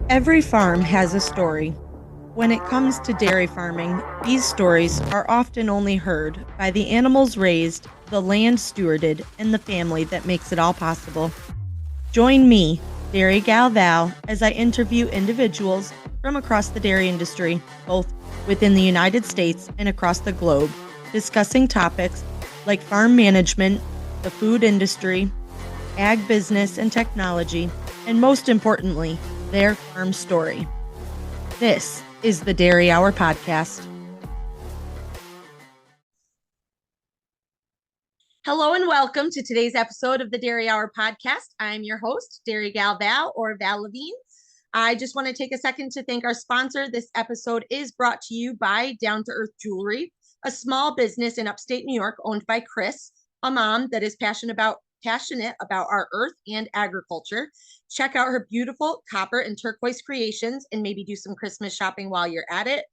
Every farm has a story. When it comes to dairy farming, these stories are often only heard by the animals raised, the land stewarded, and the family that makes it all possible. Join me, Dairy Gal Val, as I interview individuals from across the dairy industry, both within the United States and across the globe, discussing topics like farm management, the food industry, ag business and technology, and most importantly, their farm story. This is the Dairy Hour Podcast. Hello and welcome to today's episode of the Dairy Hour Podcast. I'm your host, Dairy Gal Val or Val Levine. I just want to take a second to thank our sponsor. This episode is brought to you by Down to Earth Jewelry, a small business in upstate New York owned by Chris, a mom that is passionate about our earth and agriculture. Check out her beautiful copper and turquoise creations and maybe do some Christmas shopping while you're at it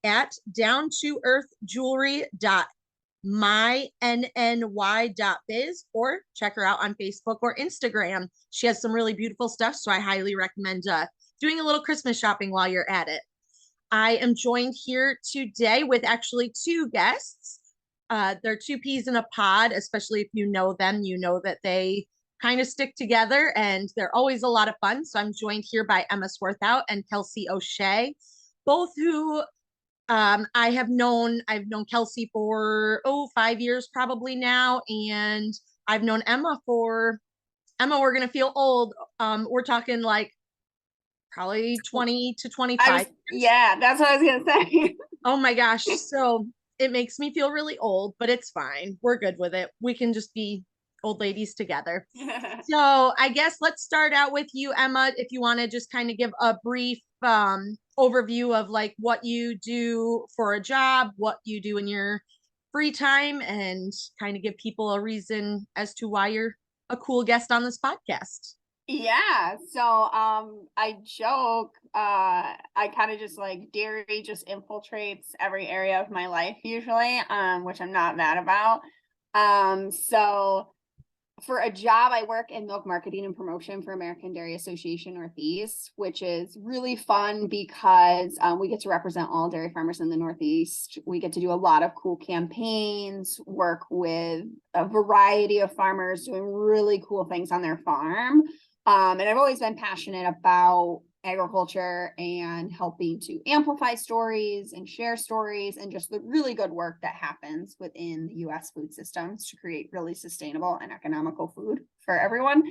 at downtoearthjewelry.mynny.biz or check her out on Facebook or Instagram. She has some really beautiful stuff, so I highly recommend doing a little Christmas shopping while you're at it. I am joined here today with actually two guests. They're two peas in a pod, especially if you know them, you know that they kind of stick together and they're always a lot of fun. So I'm joined here by Emma Swarthout and Kelsey O'Shea, both who I've known Kelsey for 5 years probably now, and I've known Emma we're gonna feel old. We're talking like probably 20 to 25. Yeah, that's what I was gonna say. Oh my gosh. So it makes me feel really old, but it's fine. We're good with it. We can just be old ladies together. So I guess let's start out with you, Emma, if you want to just kind of give a brief overview of like what you do for a job, what you do in your free time, and kind of give people a reason as to why you're a cool guest on this podcast. Yeah, so I joke, I kind of just like dairy just infiltrates every area of my life usually, which I'm not mad about. So for a job, I work in milk marketing and promotion for American Dairy Association Northeast, which is really fun because we get to represent all dairy farmers in the Northeast. We get to do a lot of cool campaigns, work with a variety of farmers doing really cool things on their farm. And I've always been passionate about agriculture and helping to amplify stories and share stories and just the really good work that happens within the US food systems to create really sustainable and economical food for everyone.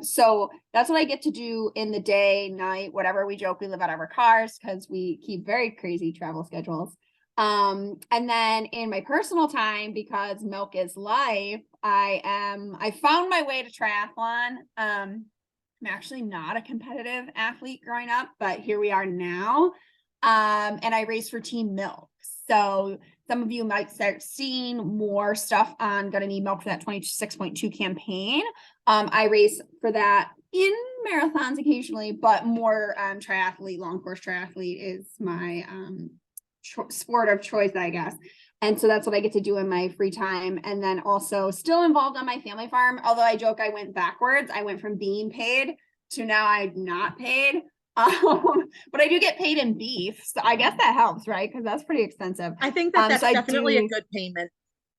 So that's what I get to do in the day, night, whatever. We joke we live out of our cars because we keep very crazy travel schedules. And then in my personal time, because milk is life, I found my way to triathlon. I'm actually not a competitive athlete growing up, but here we are now. And I race for Team Milk. So some of you might start seeing more stuff on Gonna Need Milk for that 26.2 campaign. I race for that in marathons occasionally, but more triathlete, long course triathlete is my sport of choice, I guess. And so that's what I get to do in my free time. And then also still involved on my family farm. Although I joke I went backwards. I went from being paid to now I'm not paid. But I do get paid in beef. So I guess that helps, right? Because that's pretty expensive. I think that's definitely a good payment.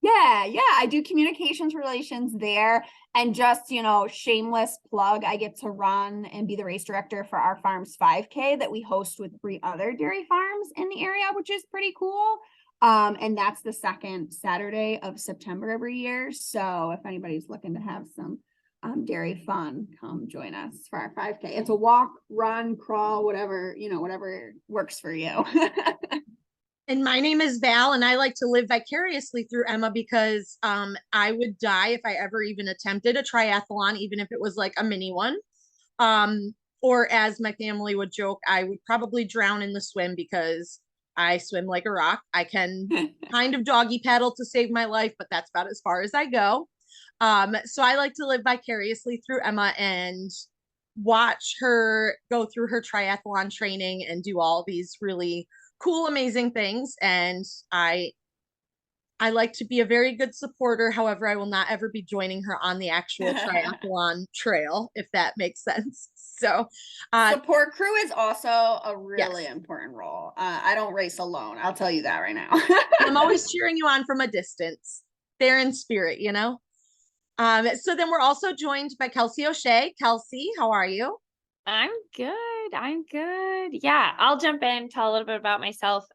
Yeah, I do communications relations there. And just, shameless plug, I get to run and be the race director for our farm's 5K that we host with 3 other dairy farms in the area, which is pretty cool. And that's the second Saturday of September every year. So if anybody's looking to have some dairy fun, come join us for our 5K. It's a walk, run, crawl, whatever works for you. And my name is Val, and I like to live vicariously through Emma because I would die if I ever even attempted a triathlon, even if it was like a mini one. Or as my family would joke, I would probably drown in the swim because I swim like a rock. I can kind of doggy paddle to save my life, but that's about as far as I go. So I like to live vicariously through Emma and watch her go through her triathlon training and do all these really cool, amazing things. And I I like to be a very good supporter. However, I will not ever be joining her on the actual triathlon trail, if that makes sense. So, support crew is also a really yes, important role. I don't race alone. I'll tell you that right now. I'm always cheering you on from a distance. They're in spirit, you know? So then we're also joined by Kelsey O'Shea. Kelsey, how are you? I'm good. I'm good. Yeah, I'll jump in, tell a little bit about myself.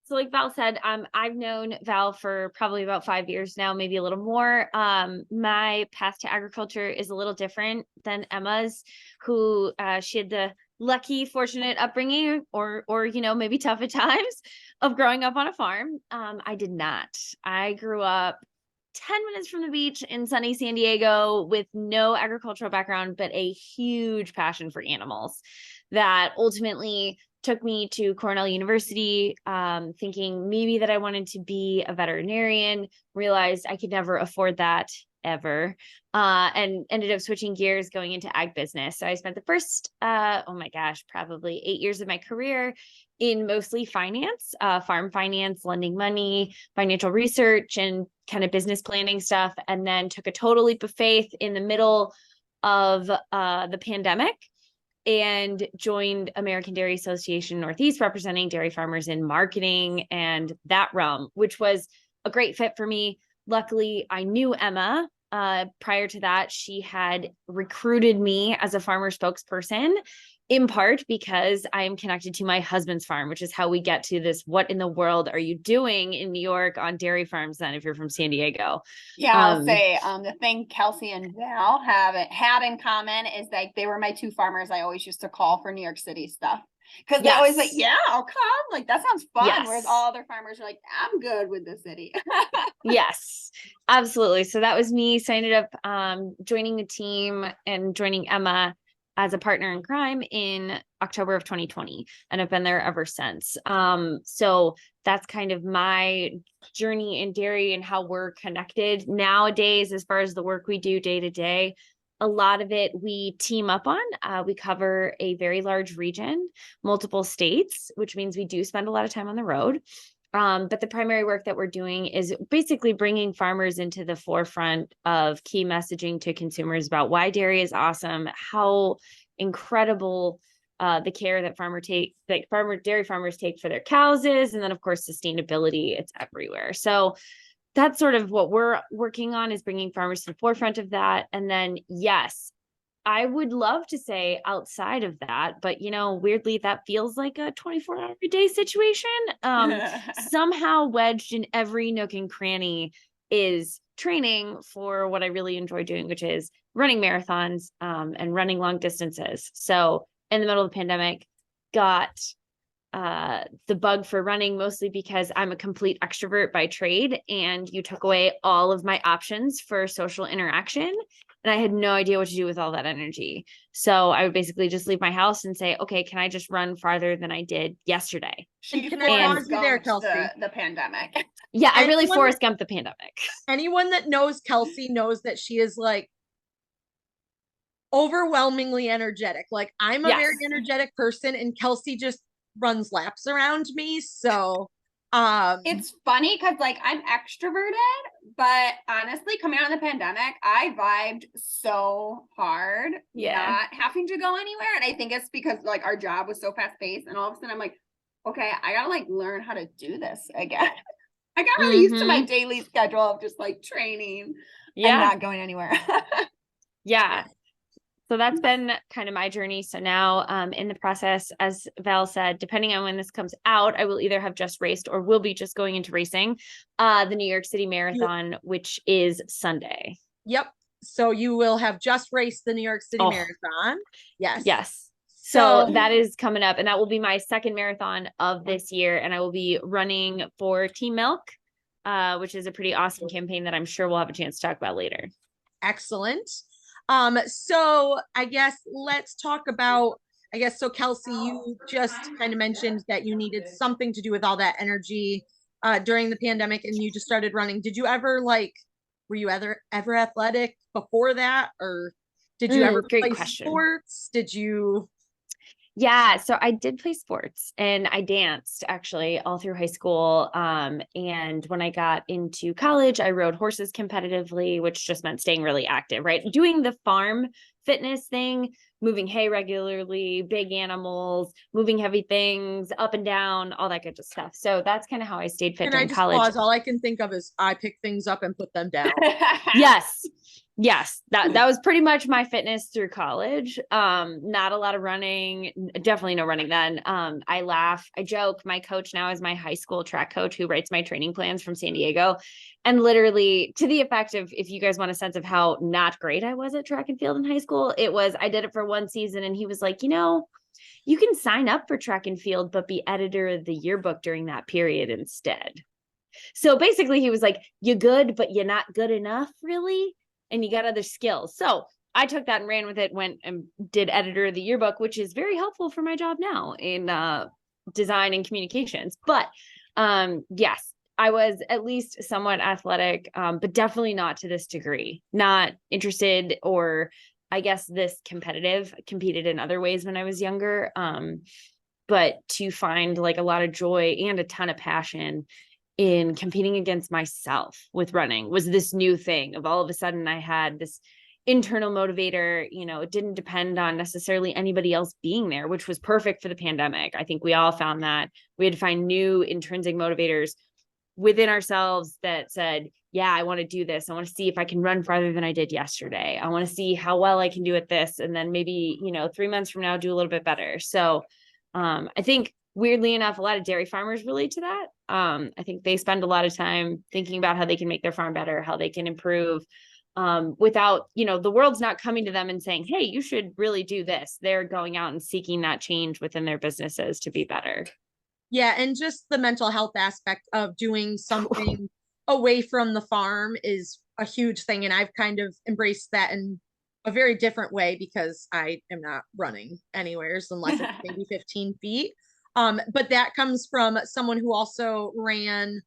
So like Val said, I've known Val for probably about 5 years now, maybe a little more. My path to agriculture is a little different than Emma's, who she had the lucky, fortunate upbringing, or maybe tough at times, of growing up on a farm. I did not. I grew up 10 minutes from the beach in sunny San Diego with no agricultural background, but a huge passion for animals that ultimately took me to Cornell University, thinking maybe that I wanted to be a veterinarian, realized I could never afford that ever, and ended up switching gears going into ag business. So I spent the first, oh my gosh, probably 8 years of my career in mostly finance, farm finance, lending money, financial research, and kind of business planning stuff. And then took a total leap of faith in the middle of the pandemic and joined American Dairy Association Northeast, representing dairy farmers in marketing and that realm, which was a great fit for me. Luckily, I knew Emma. Prior to that, she had recruited me as a farmer spokesperson, in part because I am connected to my husband's farm, which is how we get to this. What in the world are you doing in New York on dairy farms then if you're from San Diego? Yeah, I'll say the thing Kelsey and Val had in common is like they were my two farmers I always used to call for New York City stuff. Because they're always like, yeah, I'll come. Like, that sounds fun. Yes. Whereas all other farmers are like, I'm good with the city. Yes, absolutely. So that was me. So I ended up joining the team and joining Emma as a partner in crime in October of 2020. And I've been there ever since. So that's kind of my journey in dairy and how we're connected nowadays as far as the work we do day to day. A lot of it we team up on. We cover a very large region, multiple states, which means we do spend a lot of time on the road. But the primary work that we're doing is basically bringing farmers into the forefront of key messaging to consumers about why dairy is awesome, how incredible the care that dairy farmers take for their cows is, and then of course sustainability. It's everywhere. So that's sort of what we're working on, is bringing farmers to the forefront of that. And then yes, I would love to say outside of that, but weirdly, that feels like a 24-hour a day situation. Somehow wedged in every nook and cranny is training for what I really enjoy doing, which is running marathons, and running long distances. So in the middle of the pandemic, got the bug for running, mostly because I'm a complete extrovert by trade, and you took away all of my options for social interaction. And I had no idea what to do with all that energy. So I would basically just leave my house and say, okay, can I just run farther than I did yesterday? Can I pause you there, Kelsey? The pandemic. Yeah, I really Forrest Gumped the pandemic. Anyone that knows Kelsey knows that she is like overwhelmingly energetic. Like, I'm a very energetic person, and Kelsey just runs laps around me. So it's funny because like I'm extroverted, but honestly, coming out of the pandemic, I vibed so hard not having to go anywhere. And I think it's because like our job was so fast paced, and all of a sudden I'm like, okay, I gotta like learn how to do this again. I got really used to my daily schedule of just like training and not going anywhere. Yeah. So that's been kind of my journey. So now in the process, as Val said, depending on when this comes out, I will either have just raced or will be just going into racing the New York City Marathon, which is Sunday. Yep. So you will have just raced the New York City Marathon. Yes. Yes. So that is coming up, and that will be my second marathon of this year. And I will be running for Team Milk, which is a pretty awesome campaign that I'm sure we'll have a chance to talk about later. Excellent. So I guess let's talk about, so Kelsey, you just kind of mentioned that you needed something to do with all that energy during the pandemic, and you just started running. Did you ever were you ever athletic before that, or did you ever play sports? Did you? Yeah, so I did play sports and I danced actually all through high school. And when I got into college, I rode horses competitively, which just meant staying really active, right? Doing the farm fitness thing, moving hay regularly, big animals, moving heavy things up and down, all that good stuff. So that's kind of how I stayed fit Can I during just college. pause? All I can think of is I pick things up and put them down. Yes. Yes, that was pretty much my fitness through college. Not a lot of running, definitely no running then. I laugh, I joke. My coach now is my high school track coach who writes my training plans from San Diego. And literally to the effect of, if you guys want a sense of how not great I was at track and field in high school, I did it for one season and he was like, you can sign up for track and field, but be editor of the yearbook during that period instead. So basically he was like, you're good, but you're not good enough really. And you got other skills. So I took that and ran with it, went and did editor of the yearbook, which is very helpful for my job now in design and communications. But yes, I was at least somewhat athletic, but definitely not to this degree, not interested, or I guess this competed in other ways when I was younger. But to find like a lot of joy and a ton of passion in competing against myself with running was this new thing of all of a sudden I had this internal motivator. It didn't depend on necessarily anybody else being there, which was perfect for the pandemic. I think we all found that we had to find new intrinsic motivators within ourselves that said, yeah, I want to do this. I want to see if I can run farther than I did yesterday. I want to see how well I can do at this. And then maybe, 3 months from now, do a little bit better. So I think weirdly enough, a lot of dairy farmers relate to that. I think they spend a lot of time thinking about how they can make their farm better, how they can improve, without, the world's not coming to them and saying, hey, you should really do this. They're going out and seeking that change within their businesses to be better. Yeah, and just the mental health aspect of doing something away from the farm is a huge thing. And I've kind of embraced that in a very different way because I am not running anywheres unless it's maybe 15 feet. But that comes from someone who also ran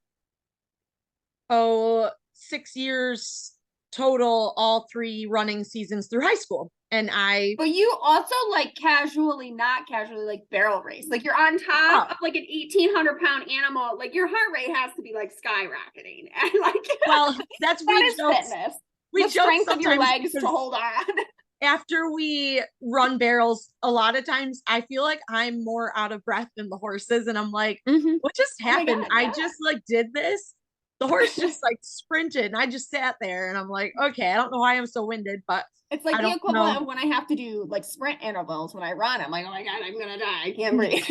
6 years total, all 3 running seasons through high school. And but you also not casually barrel race. Like you're on top of like an 1,800-pound animal. Like your heart rate has to be like skyrocketing. And well, that's that is fitness. The strength of your legs to hold on. After we run barrels, a lot of times I feel like I'm more out of breath than the horses. And I'm like, what just happened? God, yeah. I just did this. The horse just sprinted and I just sat there and I'm like, okay, I don't know why I'm so winded, but it's like the equivalent of when I have to do sprint intervals when I run. I'm like, oh my God, I'm going to die. I can't breathe.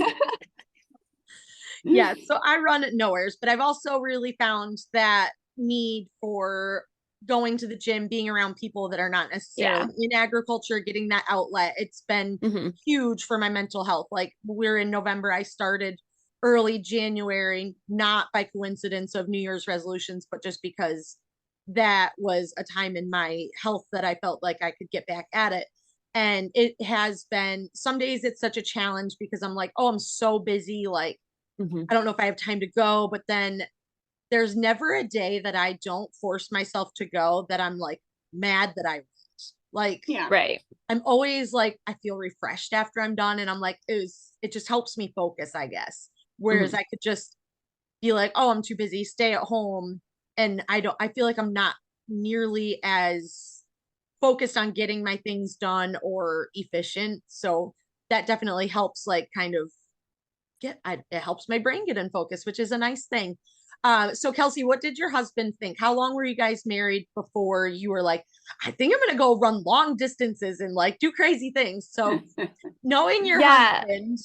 Yeah. So I run at nowheres, but I've also really found that need for going to the gym, being around people that are not necessarily in agriculture, getting that outlet. It's been huge for my mental health. Like we're in November, I started early January, not by coincidence of New Year's resolutions, but just because that was a time in my health that I felt like I could get back at it. And it has been, some days it's such a challenge because I'm like, oh, I'm so busy. Like, I don't know if I have time to go, but then there's never a day that I don't force myself to go that I'm mad that I went. Right. I'm always I feel refreshed after I'm done. And I'm like, it just helps me focus, I guess. Whereas I could just be like, oh, I'm too busy, stay at home. And I feel like I'm not nearly as focused on getting my things done or efficient. So that definitely helps kind of it helps my brain get in focus, which is a nice thing. So Kelsey, what did your husband think? How long were you guys married before you were like, I think I'm gonna go run long distances and do crazy things? So knowing your husband,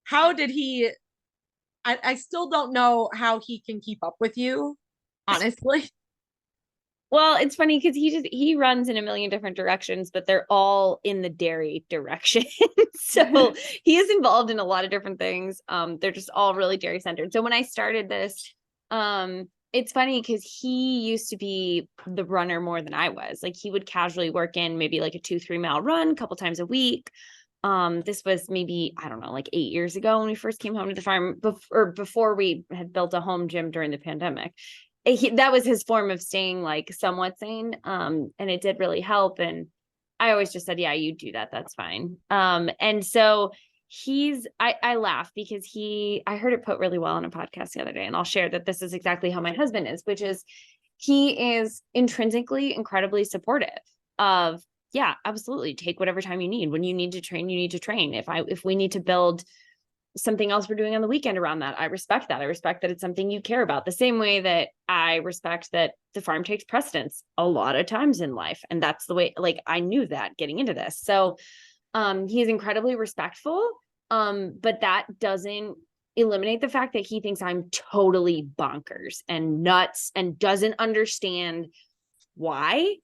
how did he, I still don't know how he can keep up with you, honestly. Well, it's funny because he runs in a million different directions, but they're all in the dairy direction. So he is involved in a lot of different things. They're just all really dairy centered. So when I started this, it's funny because he used to be the runner more than I was. Like he would casually work in maybe a 2-3 mile run a couple times a week. This was maybe, I don't know, 8 years ago when we first came home to the farm before we had built a home gym during the pandemic. That was his form of staying somewhat sane. And it did really help. And I always just said, yeah, you do that. That's fine. And so I laugh because I heard it put really well on a podcast the other day, and I'll share that this is exactly how my husband is, which is he is intrinsically incredibly supportive of, yeah, absolutely. Take whatever time you need. When you need to train, you need to train. If we need to build something else we're doing on the weekend around that, I respect that. I respect that it's something you care about, the same way that I respect that the farm takes precedence a lot of times in life. And that's the way, like, I knew that getting into this. So he's incredibly respectful. But that doesn't eliminate the fact that he thinks I'm totally bonkers and nuts and doesn't understand why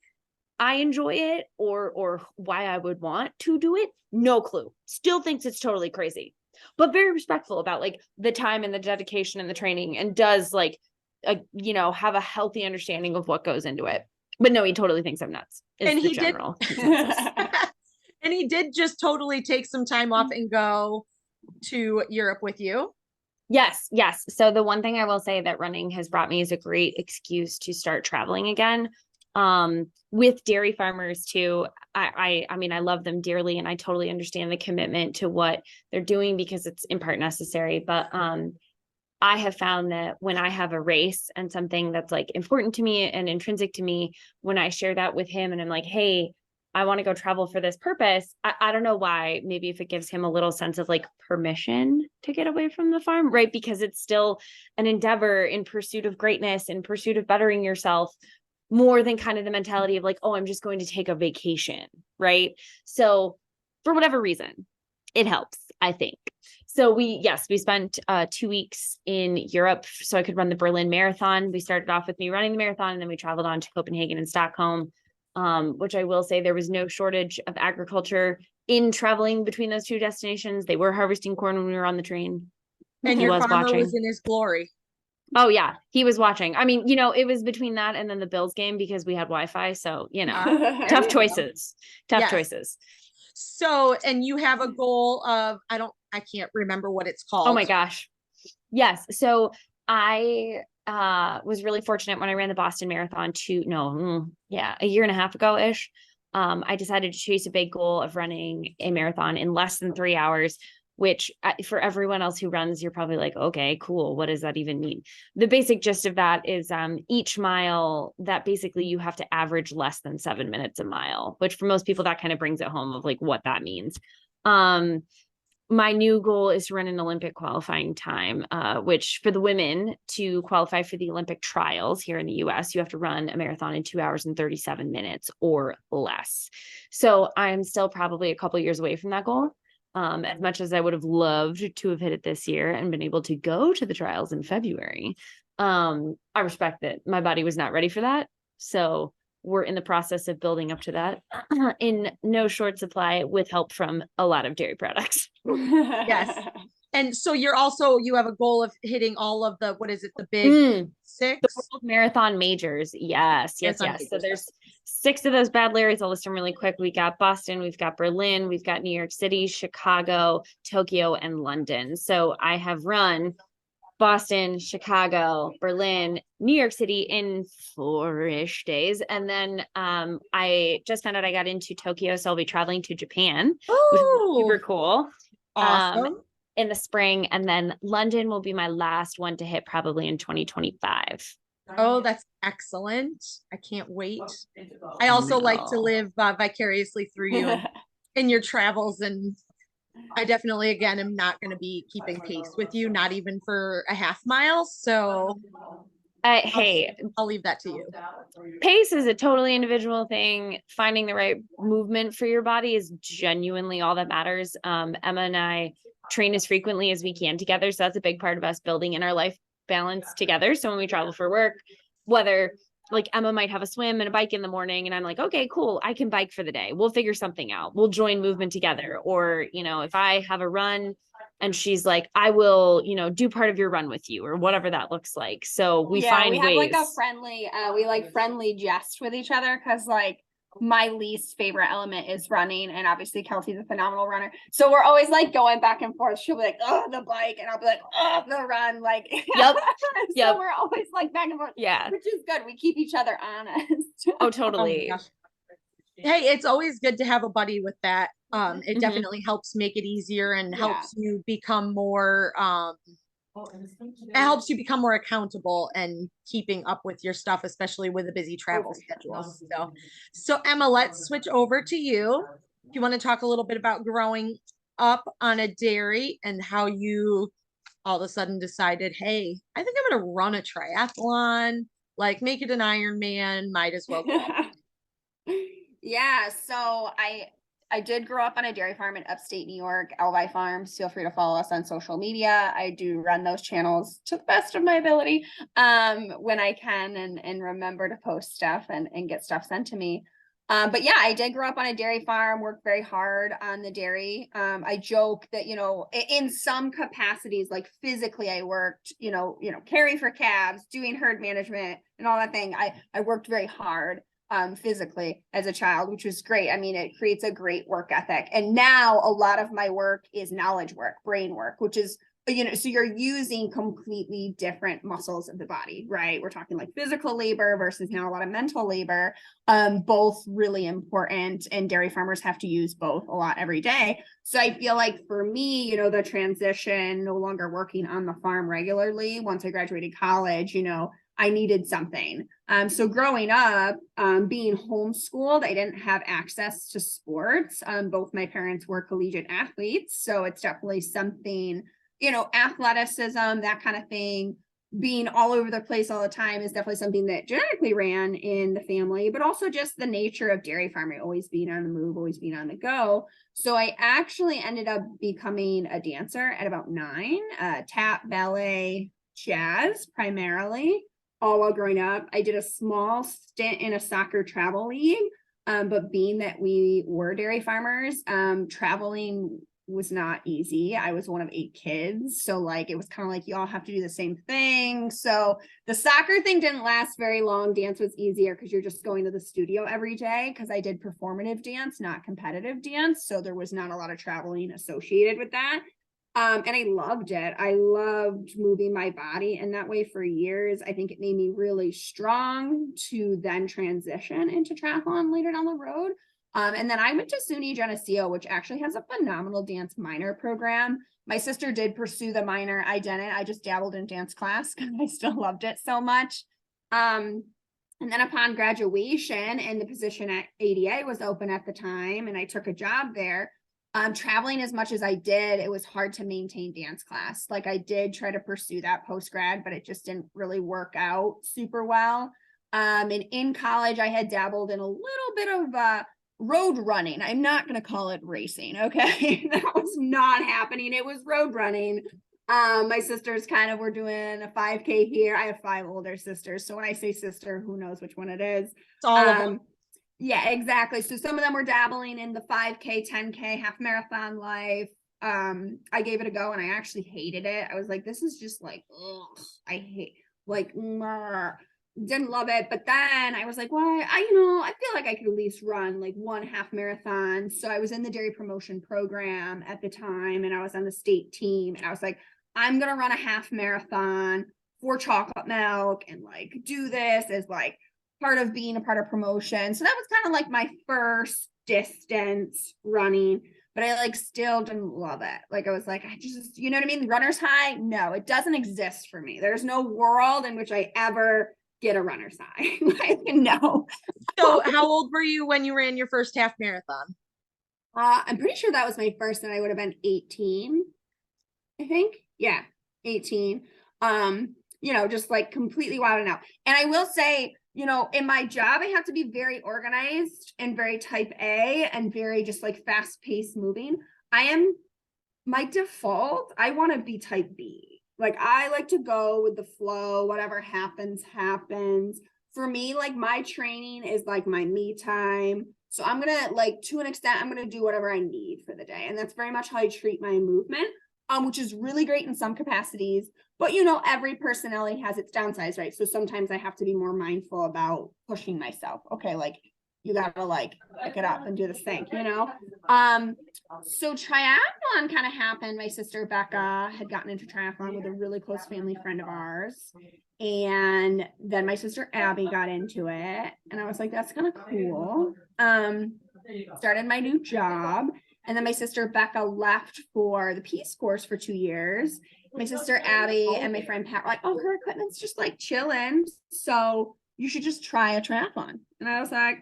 I enjoy it or why I would want to do it. No clue. Still thinks it's totally crazy, but very respectful about like the time and the dedication and the training, and does like, have a healthy understanding of what goes into it. But no, he totally thinks I'm nuts. And The he general did. And he did just totally take some time off and go to Europe with you. Yes. So the one thing I will say that running has brought me is a great excuse to start traveling again. With dairy farmers too. I mean, I love them dearly, and I totally understand the commitment to what they're doing because it's in part necessary. But I have found that when I have a race and something that's like important to me and intrinsic to me, when I share that with him and I'm like, hey, I want to go travel for this purpose. I don't know why. Maybe if it gives him a little sense of like permission to get away from the farm, right? Because it's still an endeavor in pursuit of greatness, in pursuit of bettering yourself, more than kind of the mentality of like, oh, I'm just going to take a vacation, right? So for whatever reason, it helps, I think. So we spent 2 weeks in Europe so I could run the Berlin Marathon. We started off with me running the marathon, and then we traveled on to Copenhagen and Stockholm. Which I will say there was no shortage of agriculture in traveling between those two destinations. They were harvesting corn when we were on the train. And your farmer was in his glory. Oh yeah, he was watching. I mean, it was between that and then the Bills game because we had Wi-Fi. So, tough choices. So, and you have a goal of, I can't remember what it's called. Oh my gosh. Yes. So I was really fortunate when I ran the Boston Marathon a year and a half ago-ish. I decided to chase a big goal of running a marathon in less than 3 hours, which for everyone else who runs, you're probably like, okay, cool. What does that even mean? The basic gist of that is each mile that basically you have to average less than 7 minutes a mile, which for most people, that kind of brings it home of like what that means. My new goal is to run an Olympic qualifying time, which for the women to qualify for the Olympic trials here in the US, you have to run a marathon in 2 hours and 37 minutes or less. So I'm still probably a couple of years away from that goal. As much as I would have loved to have hit it this year and been able to go to the trials in February. I respect that my body was not ready for that. So we're in the process of building up to that in no short supply with help from a lot of dairy products. Yes. And so you have a goal of hitting all of the, what is it? The big 6? The World Marathon Majors. Yes. So there's 6 of those bad Larrys. I'll list them really quick. We got Boston, we've got Berlin, we've got New York City, Chicago, Tokyo, and London. So I have run Boston, Chicago, Berlin, New York City in 4-ish days. And then I just found out I got into Tokyo, so I'll be traveling to Japan, which is super cool. Awesome. In the spring. And then London will be my last one to hit probably in 2025. Oh, that's excellent. I can't wait. I also like to live vicariously through you in your travels, and I definitely, again, am not going to be keeping pace with you, not even for a half mile. So I'll leave that to you. Pace is a totally individual thing. Finding the right movement for your body is genuinely all that matters. Emma and I train as frequently as we can together. So that's a big part of us building in our life balance together. So when we travel for work, whether like Emma might have a swim and a bike in the morning, and I'm like, okay, cool, I can bike for the day. We'll figure something out. We'll join movement together. Or, if I have a run and she's like, I will, do part of your run with you, or whatever that looks like. So we find ways. Like a friendly, friendly jest with each other. Cause like my least favorite element is running. And obviously Kelsey's a phenomenal runner. So we're always like going back and forth. She'll be like, oh, the bike. And I'll be like, oh, the run. Like, yep. So we're always like back and forth. Yeah. Which is good. We keep each other honest. Oh, totally. Oh Hey, it's always good to have a buddy with that. It Mhm. definitely helps make it easier and Yeah. helps you become more it helps you become more accountable and keeping up with your stuff, especially with a busy travel for sure. schedule. So Emma, let's switch over to you. If you want to talk a little bit about growing up on a dairy and how you all of a sudden decided, hey, I think I'm gonna run a triathlon, like make it an Ironman, might as well go. Yeah, so I did grow up on a dairy farm in upstate New York, Elvi Farms. Feel free to follow us on social media. I do run those channels to the best of my ability when I can and remember to post stuff and get stuff sent to me. But yeah, I did grow up on a dairy farm, worked very hard on the dairy. I joke that, in some capacities, like physically I worked, caring for calves, doing herd management and all that thing. I worked very hard physically as a child, which was great. I mean, it creates a great work ethic. And now a lot of my work is knowledge work, brain work, which is, so you're using completely different muscles of the body, right? We're talking like physical labor versus now a lot of mental labor, both really important. And dairy farmers have to use both a lot every day. So I feel like for me, the transition, no longer working on the farm regularly once I graduated college, I needed something. So growing up, being homeschooled, I didn't have access to sports. Both my parents were collegiate athletes. So it's definitely something, athleticism, that kind of thing, being all over the place all the time is definitely something that genetically ran in the family, but also just the nature of dairy farming, always being on the move, always being on the go. So I actually ended up becoming a dancer at about 9, tap, ballet, jazz primarily. All while growing up. I did a small stint in a soccer travel league, but being that we were dairy farmers, traveling was not easy. I was one of 8 kids, so like it was kind of like you all have to do the same thing. So the soccer thing didn't last very long. Dance was easier because you're just going to the studio every day, because I did performative dance, not competitive dance, so there was not a lot of traveling associated with that. And I loved it. I loved moving my body in that way for years. I think it made me really strong to then transition into triathlon later down the road. And then I went to SUNY Geneseo, which actually has a phenomenal dance minor program. My sister did pursue the minor. I didn't. I just dabbled in dance class because I still loved it so much. And then upon graduation, and the position at ADA was open at the time, and I took a job there. Traveling as much as I did, it was hard to maintain dance class. Like I did try to pursue that post grad, but it just didn't really work out super well. And in college, I had dabbled in a little bit of road running. I'm not going to call it racing. Okay. That was not happening. It was road running. My sisters kind of were doing a 5K here. I have 5 older sisters. So when I say sister, who knows which one it is? It's all of them. Yeah, exactly. So some of them were dabbling in the 5K, 10K, half marathon life. I gave it a go and I actually hated it. I was like, this is just like, ugh, I hate, like, didn't love it. But then I was like, well, I feel like I could at least run like 1 half marathon. So I was in the dairy promotion program at the time, and I was on the state team, and I was like, I'm going to run a half marathon for chocolate milk and like do this as like part of being a part of promotion. So that was kind of like my first distance running, but I like still didn't love it. Like I was like, I just, you know what I mean? Runner's high? No, it doesn't exist for me. There's no world in which I ever get a runner's high. Like, no. So how old were you when you ran your first half marathon? I'm pretty sure that was my first, and I would have been 18, I think. Yeah, 18. Just like completely wilding out. And I will say, in my job, I have to be very organized and very type A and very just like fast paced moving. My default, I want to be type B. Like I like to go with the flow, whatever happens, happens. For me, like my training is like my me time. So I'm going to like, to an extent, I'm going to do whatever I need for the day. And that's very much how I treat my movement, which is really great in some capacities. But, every personality has its downsides, right? So sometimes I have to be more mindful about pushing myself. Okay, like you got to like pick it up and do this thing, So triathlon kind of happened. My sister Becca had gotten into triathlon with a really close family friend of ours. And then my sister Abby got into it. And I was like, that's kind of cool. Started my new job. And then my sister Becca left for the Peace Corps for 2 years. My sister Abby and my friend Pat were like, oh, her equipment's just like chilling. So you should just try a triathlon. And I was like,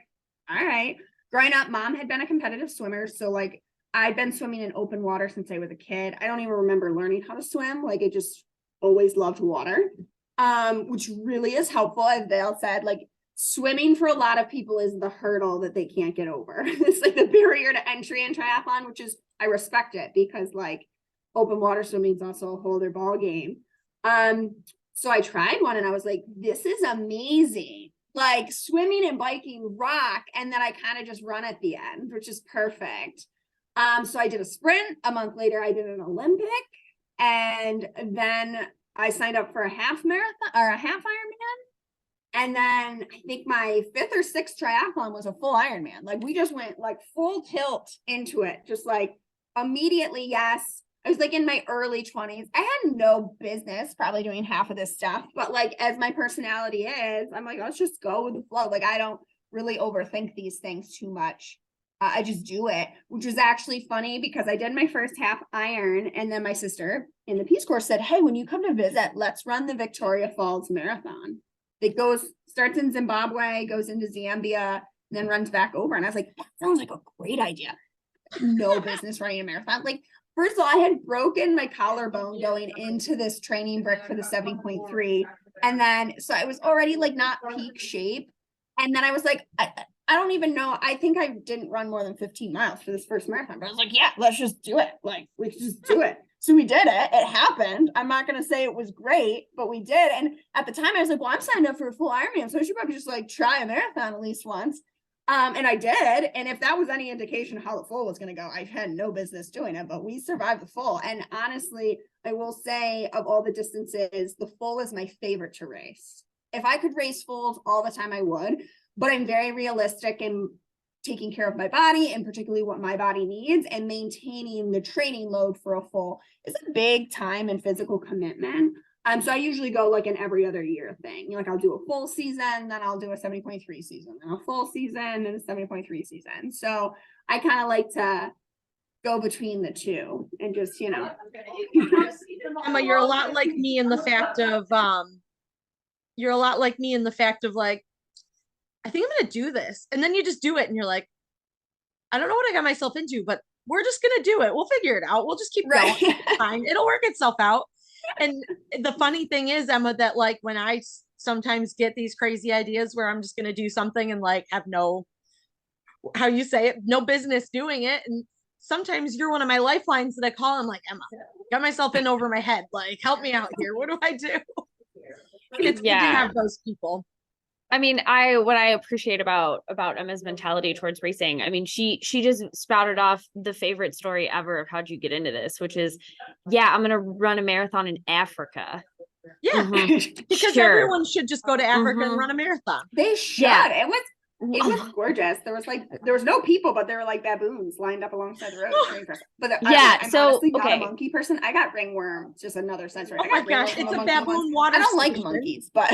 all right. Growing up, mom had been a competitive swimmer. So like I'd been swimming in open water since I was a kid. I don't even remember learning how to swim. Like I just always loved water, which really is helpful. As Dale said, like swimming for a lot of people is the hurdle that they can't get over. It's like the barrier to entry in triathlon, which is, I respect it because like open water swimming is also a whole other ball game. So I tried one and I was like, this is amazing. Like swimming and biking rock. And then I kind of just run at the end, which is perfect. So I did a sprint. A month later, I did an Olympic. And then I signed up for a half marathon or a half Ironman. And then I think my 5th or 6th triathlon was a full Ironman. Like we just went like full tilt into it. Just like immediately, yes. I was like in my early 20s. I had no business probably doing half of this stuff. But like as my personality is, I'm like, let's just go with the flow. Like I don't really overthink these things too much. I just do it, which is actually funny because I did my first half Iron. And then my sister in the Peace Corps said, hey, when you come to visit, let's run the Victoria Falls Marathon. It starts in Zimbabwe, goes into Zambia, and then runs back over. And I was like, that sounds like a great idea. No business running a marathon. Like, first of all, I had broken my collarbone going into this training brick for the 70.3. And then, so I was already like not peak shape. And then I was like, I don't even know. I think I didn't run more than 15 miles for this first marathon, but I was like, yeah, let's just do it. Like, we can just do it. So we did it. It happened. I'm not going to say it was great, but we did. And at the time I was like, well, I'm signed up for a full Ironman. So I should probably just like try a marathon at least once. And I did. And if that was any indication of how the full was going to go, I had no business doing it, but we survived the full. And honestly, I will say of all the distances, the full is my favorite to race. If I could race fulls all the time, I would, but I'm very realistic in taking care of my body and particularly what my body needs, and maintaining the training load for a full is a big time and physical commitment. So I usually go like an every other year thing. Like I'll do a full season, then I'll do a 70.3 season, and a full season and a 70.3 season. So I kind of like to go between the two and just, you know. Emma, you're a lot like me in the fact of like, I think I'm gonna do this. And then you just do it and you're like, I don't know what I got myself into, but we're just gonna do it. We'll figure it out. We'll just keep going. It's fine. It'll work itself out. And the funny thing is, Emma, that like when I sometimes get these crazy ideas where I'm just gonna do something and like have no, how you say it, no business doing it. And sometimes you're one of my lifelines that I call. I'm like, Emma, got myself in over my head. Like, help me out here. What do I do? It's good to have those people. I mean, what I appreciate about Emma's mentality towards racing, I mean, she just spouted off the favorite story ever of how'd you get into this, which is, yeah, I'm gonna run a marathon in Africa. Yeah, because everyone should just go to Africa and run a marathon. They should. Yeah. It was gorgeous. There was no people, but there were like baboons lined up alongside the road. But I'm honestly not a monkey person. I got ringworm, just another sensory. Oh my gosh, it's a baboon water. I don't like monkeys, but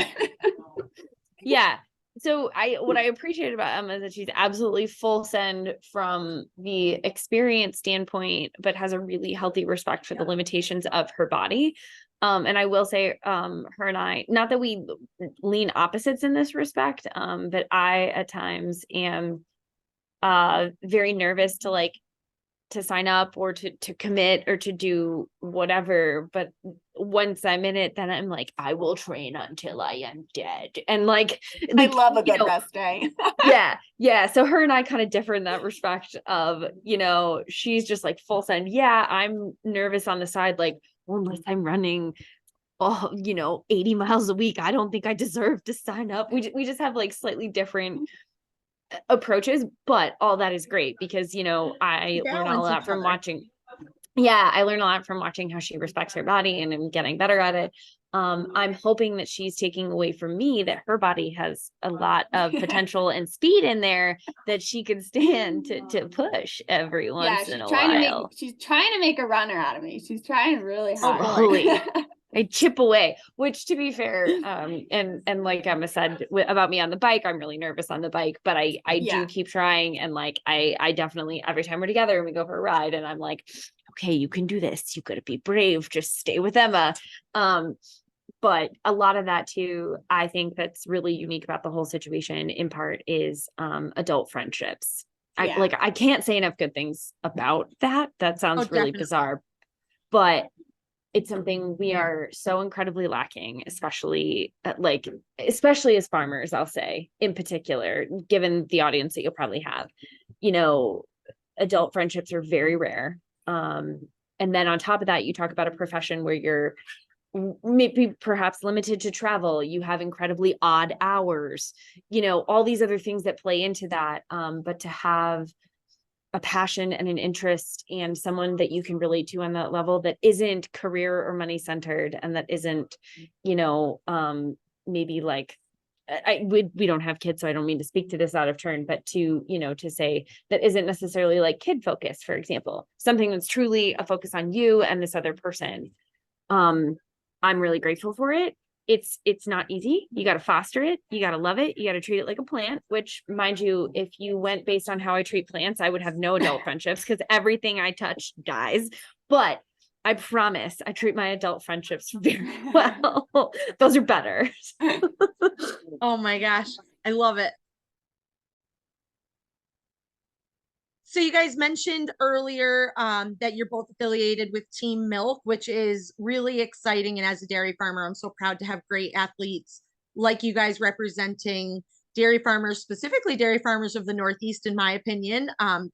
yeah. So what I appreciate about Emma is that she's absolutely full send from the experience standpoint, but has a really healthy respect for the limitations of her body. And I will say, her and I, not that we lean opposites in this respect, but I at times am very nervous to sign up or to commit or to do whatever. But once I'm in it, then I'm like, I will train until I am dead. And like I love a good rest day. Yeah. So her and I kind of differ in that respect of, she's just like full send. Yeah, I'm nervous on the side, like, well, unless I'm running 80 miles a week, I don't think I deserve to sign up. We just have like slightly different approaches, but all that is great because I learn a lot from watching. Yeah, I learn a lot from watching how she respects her body and getting better at it. I'm hoping that she's taking away from me that her body has a lot of potential and speed in there that she could stand to push every once in a while. She's trying to make a runner out of me. She's trying really hard. Totally. I chip away, which to be fair, and like Emma said about me on the bike, I'm really nervous on the bike, but I Yeah. do keep trying. And like, I definitely, every time we're together and we go for a ride and I'm like, okay, you can do this. You got to be brave. Just stay with Emma. But a lot of that too, I think that's really unique about the whole situation in part is, adult friendships. Yeah. I can't say enough good things about that. That sounds really definitely. bizarre, but it's something we are so incredibly lacking, especially especially as farmers, I'll say in particular, given the audience that you'll probably have, adult friendships are very rare. And then on top of that, you talk about a profession where you're maybe perhaps limited to travel, you have incredibly odd hours, all these other things that play into that. But to have a passion and an interest and someone that you can relate to on that level that isn't career or money centered and that isn't, maybe like we don't have kids, so I don't mean to speak to this out of turn, but to say that isn't necessarily like kid focused, for example, something that's truly a focus on you and this other person. I'm really grateful for it. It's not easy. You got to foster it. You got to love it. You got to treat it like a plant, which, mind you, if you went based on how I treat plants, I would have no adult friendships because everything I touch dies. But I promise I treat my adult friendships very well. Those are better. Oh my gosh, I love it. So you guys mentioned earlier that you're both affiliated with Team Milk, which is really exciting. And as a dairy farmer, I'm so proud to have great athletes like you guys representing dairy farmers, specifically dairy farmers of the Northeast, in my opinion.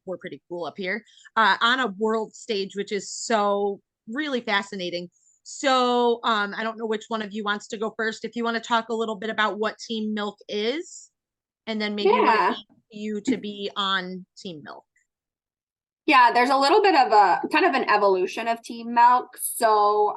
We're pretty cool up here on a world stage, which is so really fascinating. So I don't know which one of you wants to go first. If you want to talk a little bit about what Team Milk is, and then maybe what it Yeah. means to you to be on Team Milk. Yeah, there's a little bit of a kind of an evolution of Team Milk. So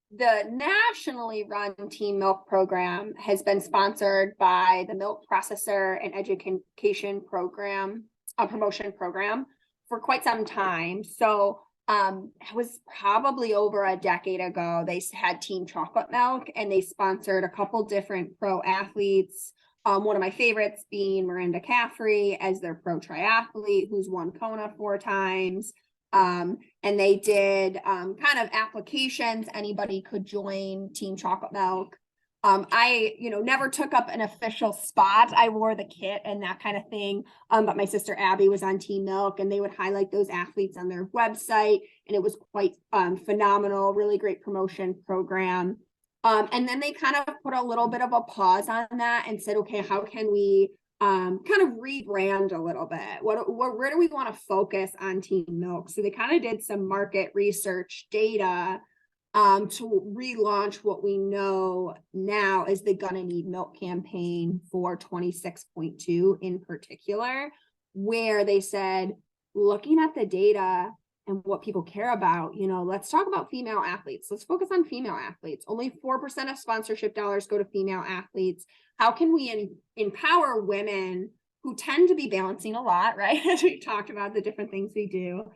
the nationally run Team Milk program has been sponsored by the Milk Processor and Education Program, promotion program for quite some time. So it was probably over a decade ago, they had Team Chocolate Milk and they sponsored a couple different pro athletes. One of my favorites being Miranda Caffrey as their pro triathlete, who's won Kona 4 times. And they did kind of applications. Anybody could join Team Chocolate Milk. I, never took up an official spot. I wore the kit and that kind of thing. But my sister Abby was on Team Milk and they would highlight those athletes on their website. And it was quite phenomenal, really great promotion program. And then they kind of put a little bit of a pause on that and said, okay, how can we kind of rebrand a little bit? Where do we want to focus on Team Milk? So they kind of did some market research data to relaunch what we know now is the Gonna Need Milk campaign for 26.2 in particular, where they said, looking at the data and what people care about, let's talk about female athletes. Let's focus on female athletes. Only 4% of sponsorship dollars go to female athletes. How can we empower women who tend to be balancing a lot, right? As we talked about the different things we do,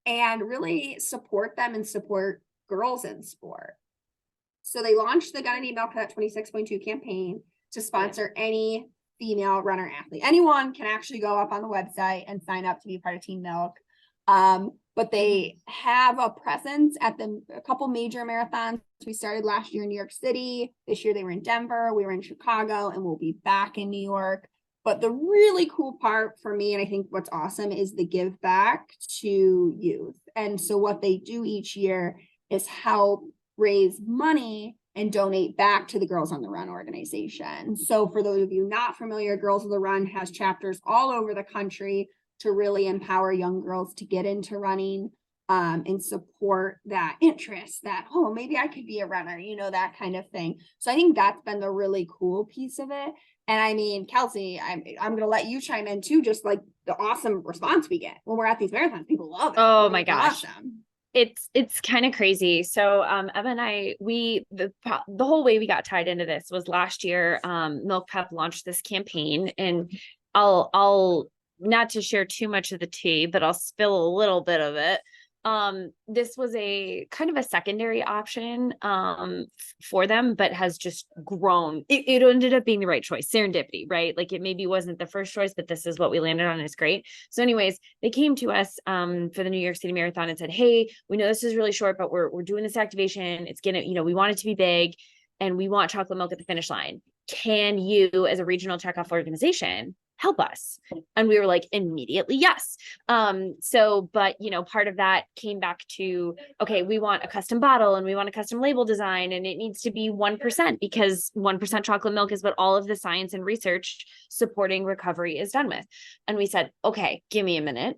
and really support them and support girls in sport. So they launched the Gonna Need Milk that 26.2 campaign to sponsor any female runner athlete. Anyone can actually go up on the website and sign up to be part of Team Milk. But they have a presence at a couple major marathons. We started last year in New York City. This year they were in Denver. We were in Chicago, and we'll be back in New York. But the really cool part for me, and I think what's awesome, is the give back to youth. And so what they do each year is help raise money and donate back to the Girls on the Run organization. So for those of you not familiar, Girls on the Run has chapters all over the country to really empower young girls to get into running and support that interest that, oh, maybe I could be a runner, that kind of thing. So I think that's been the really cool piece of it. And I mean, Kelsey, I'm going to let you chime in too, just like the awesome response we get when we're at these marathons. People love it. Oh my gosh. Awesome. It's kind of crazy. So Emma and I, the whole way we got tied into this was last year. Milk Pep launched this campaign, and I'll not to share too much of the tea, but I'll spill a little bit of it. This was a kind of a secondary option for them, but has just grown. It ended up being the right choice, serendipity, right? Like it maybe wasn't the first choice, but this is what we landed on. It's great. So anyways, they came to us for the New York City Marathon and said, hey, we know this is really short, but we're doing this activation. It's gonna, we want it to be big and we want chocolate milk at the finish line. Can you, as a regional checkoff organization, help us? And we were like, immediately, yes. But part of that came back to, okay, we want a custom bottle and we want a custom label design, and it needs to be 1% because 1% chocolate milk is what all of the science and research supporting recovery is done with. And we said, okay, give me a minute.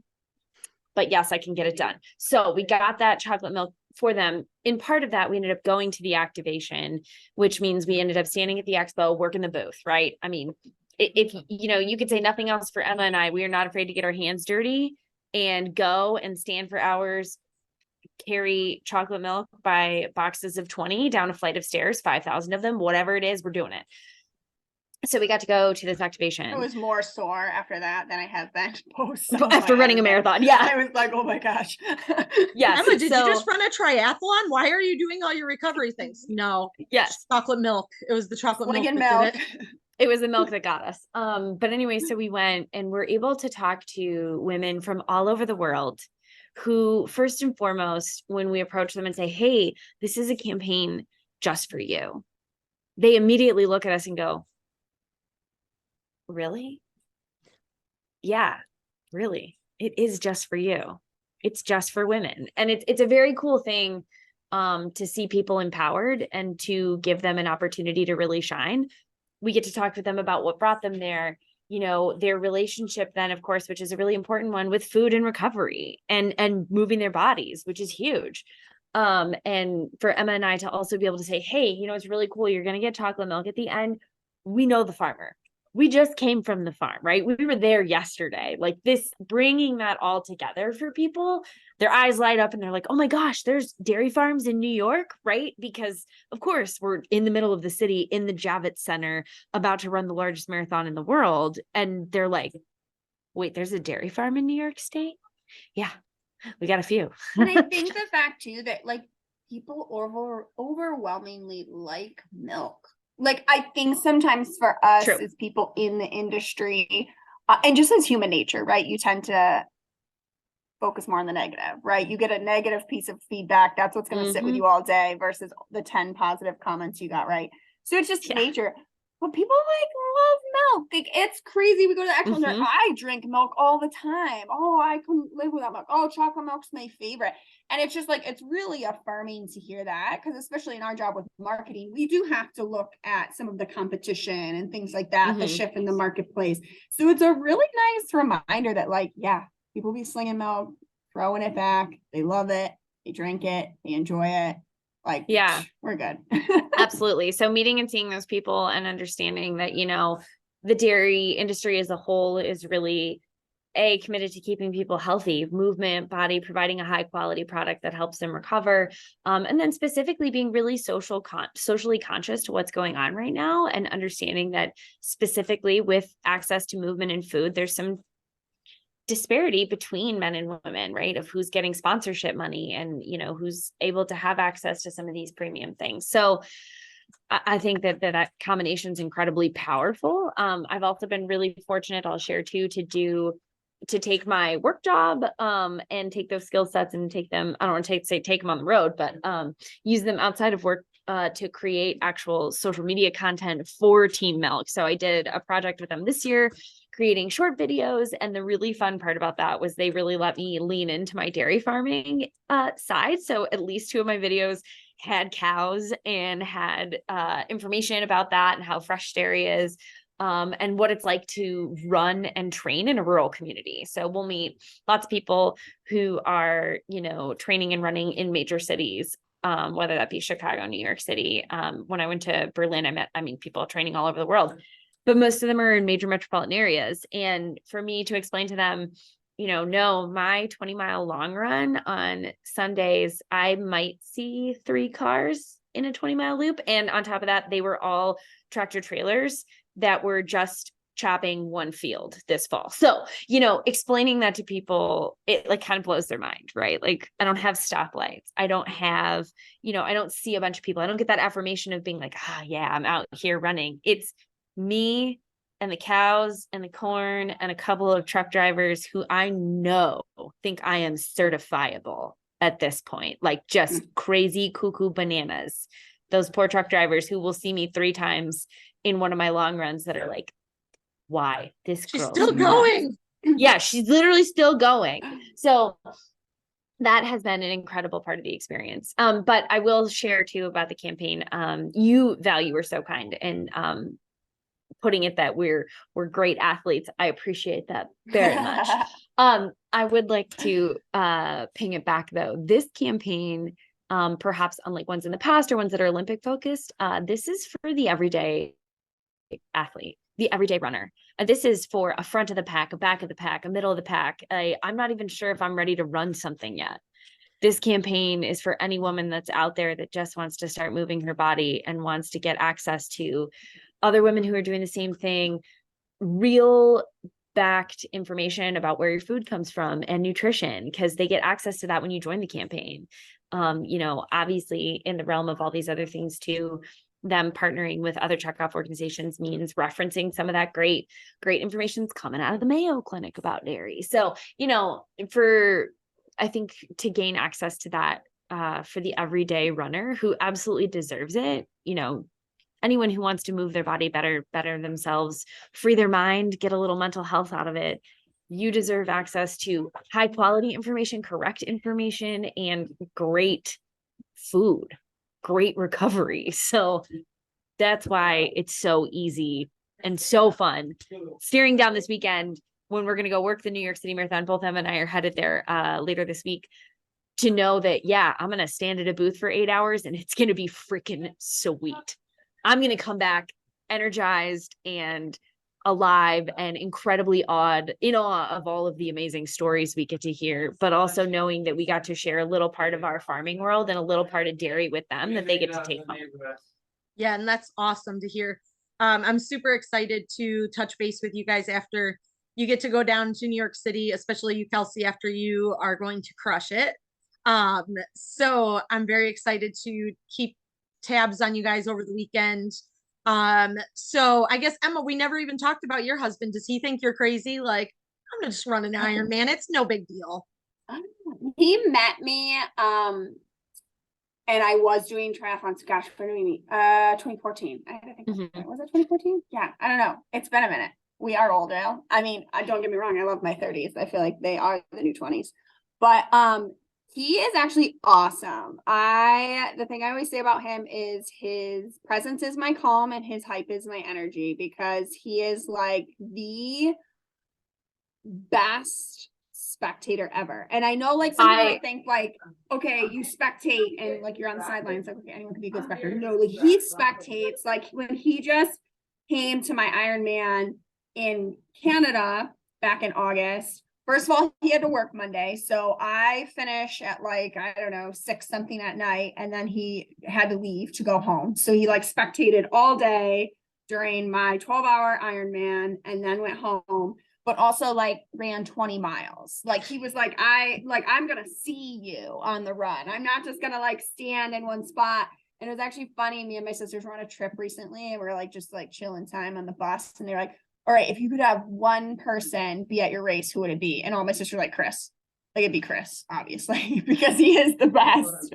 But yes, I can get it done. So we got that chocolate milk for them. In part of that, we ended up going to the activation, which means we ended up standing at the expo, working the booth, right? I mean, if you could say nothing else for Emma and I, we are not afraid to get our hands dirty and go and stand for hours, carry chocolate milk by boxes of 20 down a flight of stairs, 5,000 of them, whatever it is, we're doing it. So we got to go to this activation. I was more sore after that than I have been post. After running a marathon. Yeah. I was like, oh my gosh. Yes. Emma, did you just run a triathlon? Why are you doing all your recovery things? No. Yes. Chocolate milk. It was the chocolate milk. Milk. It was the milk that got us. But anyway, so we went and we're able to talk to women from all over the world who, first and foremost, when we approach them and say, hey, this is a campaign just for you, they immediately look at us and go, really? Yeah, really. It is just for you. It's just for women. And it's a very cool thing to see people empowered and to give them an opportunity to really shine. We get to talk with them about what brought them there, their relationship then, of course, which is a really important one, with food and recovery and moving their bodies, which is huge. And for Emma and I to also be able to say, hey, it's really cool. You're going to get chocolate milk at the end. We know the farmer. We just came from the farm, right? We were there yesterday. Like this, bringing that all together for people, their eyes light up and they're like, oh my gosh, there's dairy farms in New York, right? Because of course we're in the middle of the city in the Javits Center about to run the largest marathon in the world. And they're like, wait, there's a dairy farm in New York State? Yeah, we got a few. And I think the fact too, that like people overwhelmingly like milk. Like, I think sometimes for us True. as people in the industry, and just as human nature, right? You tend to focus more on the negative, right? You get a negative piece of feedback. That's what's going to sit with you all day versus the 10 positive comments you got, right? So it's just nature. But people love milk. Like, it's crazy. We go to the actual I drink milk all the time. Oh, I couldn't live without milk. Oh, chocolate milk's my favorite. And it's just like, it's really affirming to hear that, because especially in our job with marketing, we do have to look at some of the competition and things like that, the shift in the marketplace. So it's a really nice reminder that people be slinging milk, throwing it back. They love it. They drink it. They enjoy it. Like, yeah, we're good. Absolutely. So meeting and seeing those people and understanding that, the dairy industry as a whole is really committed to keeping people healthy, movement, body, providing a high quality product that helps them recover. And then specifically being really socially conscious to what's going on right now, and understanding that specifically with access to movement and food, there's some disparity between men and women, right? Of who's getting sponsorship money and, who's able to have access to some of these premium things. So I think that combination is incredibly powerful. I've also been really fortunate, I'll share too, to take my work job and take those skill sets and take them, I don't want to take them on the road, but use them outside of work to create actual social media content for Team Milk. So I did a project with them this year, creating short videos. And the really fun part about that was they really let me lean into my dairy farming side. So at least 2 of my videos had cows and had information about that and how fresh dairy is. And what it's like to run and train in a rural community. So we'll meet lots of people who are, training and running in major cities, whether that be Chicago, New York City. When I went to Berlin, I met people training all over the world, but most of them are in major metropolitan areas. And for me to explain to them, no, my 20-mile long run on Sundays, I might see 3 cars in a 20-mile loop. And on top of that, they were all tractor trailers that were just chopping one field this fall. So, you know, explaining that to people, it like kind of blows their mind, right? Like I don't have stoplights. I don't have, you know, I don't see a bunch of people. I don't get that affirmation of being like, ah, yeah, I'm out here running. It's me and the cows and the corn and a couple of truck drivers who I know think I am certifiable at this point, like just crazy cuckoo bananas. Those poor truck drivers who will see me 3 times in one of my long runs that are like, why this She's girl still going. Yeah, she's literally still going. So that has been an incredible part of the experience. But I will share too about the campaign. You, Val, you were so kind and putting it that we're great athletes. I appreciate that very much. I would like to ping it back though. This campaign, perhaps unlike ones in the past or ones that are Olympic focused, this is for the everyday athlete, the everyday runner. And this is for a front of the pack, a back of the pack, a middle of the pack. I'm not even sure if I'm ready to run something yet. This campaign is for any woman that's out there that just wants to start moving her body and wants to get access to other women who are doing the same thing, real backed information about where your food comes from and nutrition, because they get access to that when you join the campaign. You know, obviously in the realm of all these other things too, them partnering with other checkoff organizations means referencing some of that great information that's coming out of the Mayo Clinic about dairy. So, you know, I think to gain access to that for the everyday runner who absolutely deserves it, you know, anyone who wants to move their body better themselves, free their mind, get a little mental health out of it, you deserve access to high quality information, correct information, and great food, great recovery. So that's why it's so easy and so fun. Steering down this weekend when we're going to go work the New York City Marathon, both Em and I are headed there later this week, to know that, yeah, I'm going to stand at a booth for 8 hours and it's going to be freaking sweet. I'm going to come back energized and alive and incredibly in awe of all of the amazing stories we get to hear, but also knowing that we got to share a little part of our farming world and a little part of dairy with them that they get to take home. Yeah, and that's awesome to hear. I'm super excited to touch base with you guys after you get to go down to New York City, especially you, Kelsey, after you are going to crush it. So I'm very excited to keep tabs on you guys over the weekend. So I guess, Emma, we never even talked about your husband. Does he think you're crazy? Like, I'm gonna just run an Ironman. It's no big deal. He met me, and I was doing triathlons. Gosh, when did we meet? 2014. I think was it 2014? Yeah, I don't know. It's been a minute. We are old now. I mean, don't get me wrong. I love my 30s. I feel like they are the new 20s. But he is actually awesome. The thing I always say about him is his presence is my calm and his hype is my energy, because he is like the best spectator ever. And I know like some people think like, okay, you spectate and like you're on the sidelines, like, okay, anyone can be a good spectator. No, like he spectates. Like when he just came to my Ironman in Canada back in August, first of all, he had to work Monday. So I finished at like, I don't know, 6 something at night. And then he had to leave to go home. So he like spectated all day during my 12-hour Ironman and then went home, but also like ran 20 miles. Like he was like, I'm going to see you on the run. I'm not just going to like stand in one spot. And it was actually funny. Me and my sisters were on a trip recently and we are like, just like chilling time on the bus. And they're like, all right, if you could have one person be at your race, who would it be? And all my sisters were like, Chris. Like it'd be Chris, obviously, because he is the best.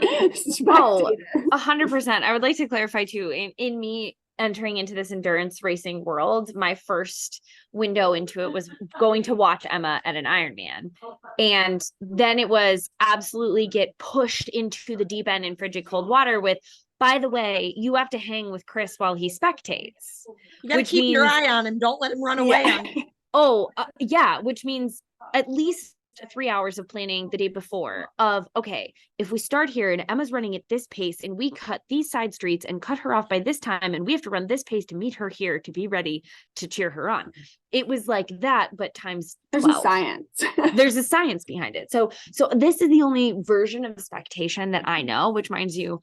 Oh, 100%. I would like to clarify too, in me entering into this endurance racing world, my first window into it was going to watch Emma at an Ironman. And then it was absolutely get pushed into the deep end in frigid cold water with, by the way, you have to hang with Chris while he spectates. You gotta keep your eye on him. Don't let him run away on you. Oh, yeah, which means at least 3 hours of planning the day before of, okay, if we start here and Emma's running at this pace and we cut these side streets and cut her off by this time and we have to run this pace to meet her here to be ready to cheer her on. It was like that, but times 12. There's a science. There's a science behind it. So this is the only version of expectation that I know, which, mind you,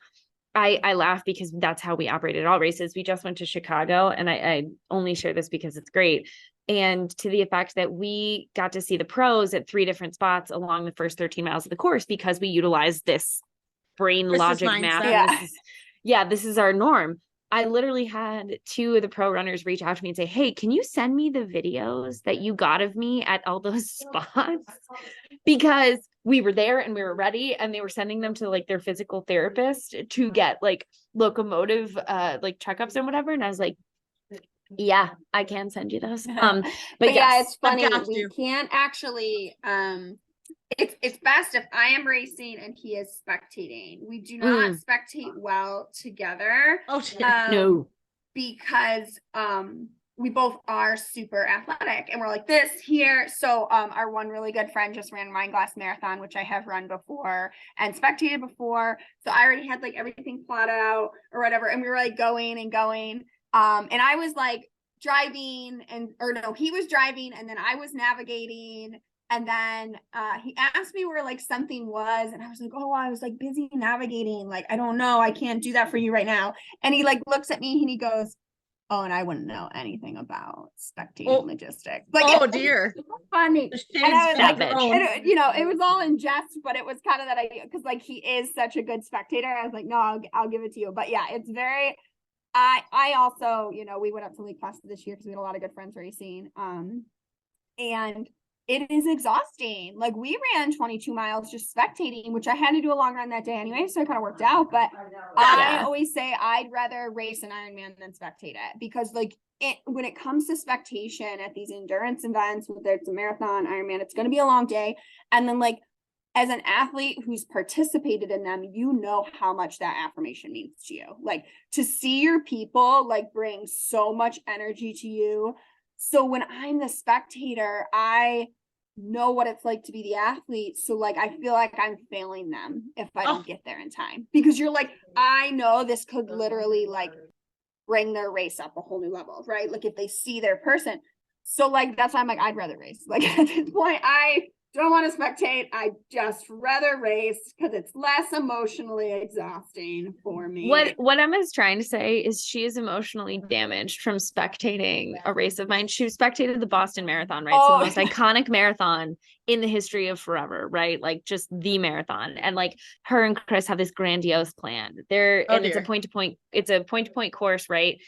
I laugh because that's how we operated all races. We just went to Chicago, and I only share this because it's great. And to the effect that we got to see the pros at 3 different spots along the first 13 miles of the course because we utilized this brain Chris's logic mindset. math. Yeah. This is our norm. I literally had 2 of the pro runners reach out to me and say, hey, can you send me the videos that you got of me at all those spots? Because we were there and we were ready, and they were sending them to like their physical therapist to get like locomotive like checkups and whatever. And I was like, yeah, I can send you those. But yeah, yes, it's funny. got We to. can't actually, it's best if I am racing and he is spectating. We do not spectate well together. Oh, dear. no. Because we both are super athletic and we're like this here. So our one really good friend just ran Wineglass Marathon, which I have run before and spectated before. So I already had like everything plotted out or whatever. And we were like going and going. And I was like driving he was driving and then I was navigating. And then he asked me where like something was. And I was like, oh, I was like busy navigating. Like, I don't know. I can't do that for you right now. And he like looks at me and he goes, oh, and I wouldn't know anything about spectating logistics. Like, Oh, dear. So funny. The And I shade's was like, been thrown. it was all in jest, but it was kind of that idea because like he is such a good spectator. I was like, no, I'll give it to you. But yeah, it's very. I also, we went up to Lake Placid this year because we had a lot of good friends racing. And it is exhausting. Like we ran 22 miles just spectating, which I had to do a long run that day anyway, so it kind of worked out. But I always say I'd rather race an Ironman than spectate it because like when it comes to spectation at these endurance events, whether it's a marathon, Ironman, it's going to be a long day. And then like as an athlete who's participated in them, you know how much that affirmation means to you. Like to see your people like bring so much energy to you. So when I'm the spectator, I know what it's like to be the athlete. So like, I feel like I'm failing them if I don't get there in time because you're like, I know this could literally like bring their race up a whole new level, right? Like if they see their person. So like, that's why I'm like, I'd rather race. Like at this point, I don't want to spectate. I just rather race because it's less emotionally exhausting for me. What Emma's trying to say is she is emotionally damaged from spectating a race of mine. She spectated the Boston Marathon, right? So the most iconic marathon in the history of forever, right? Like just the marathon. And like her and Chris have this grandiose plan. It's a point-to-point course, right?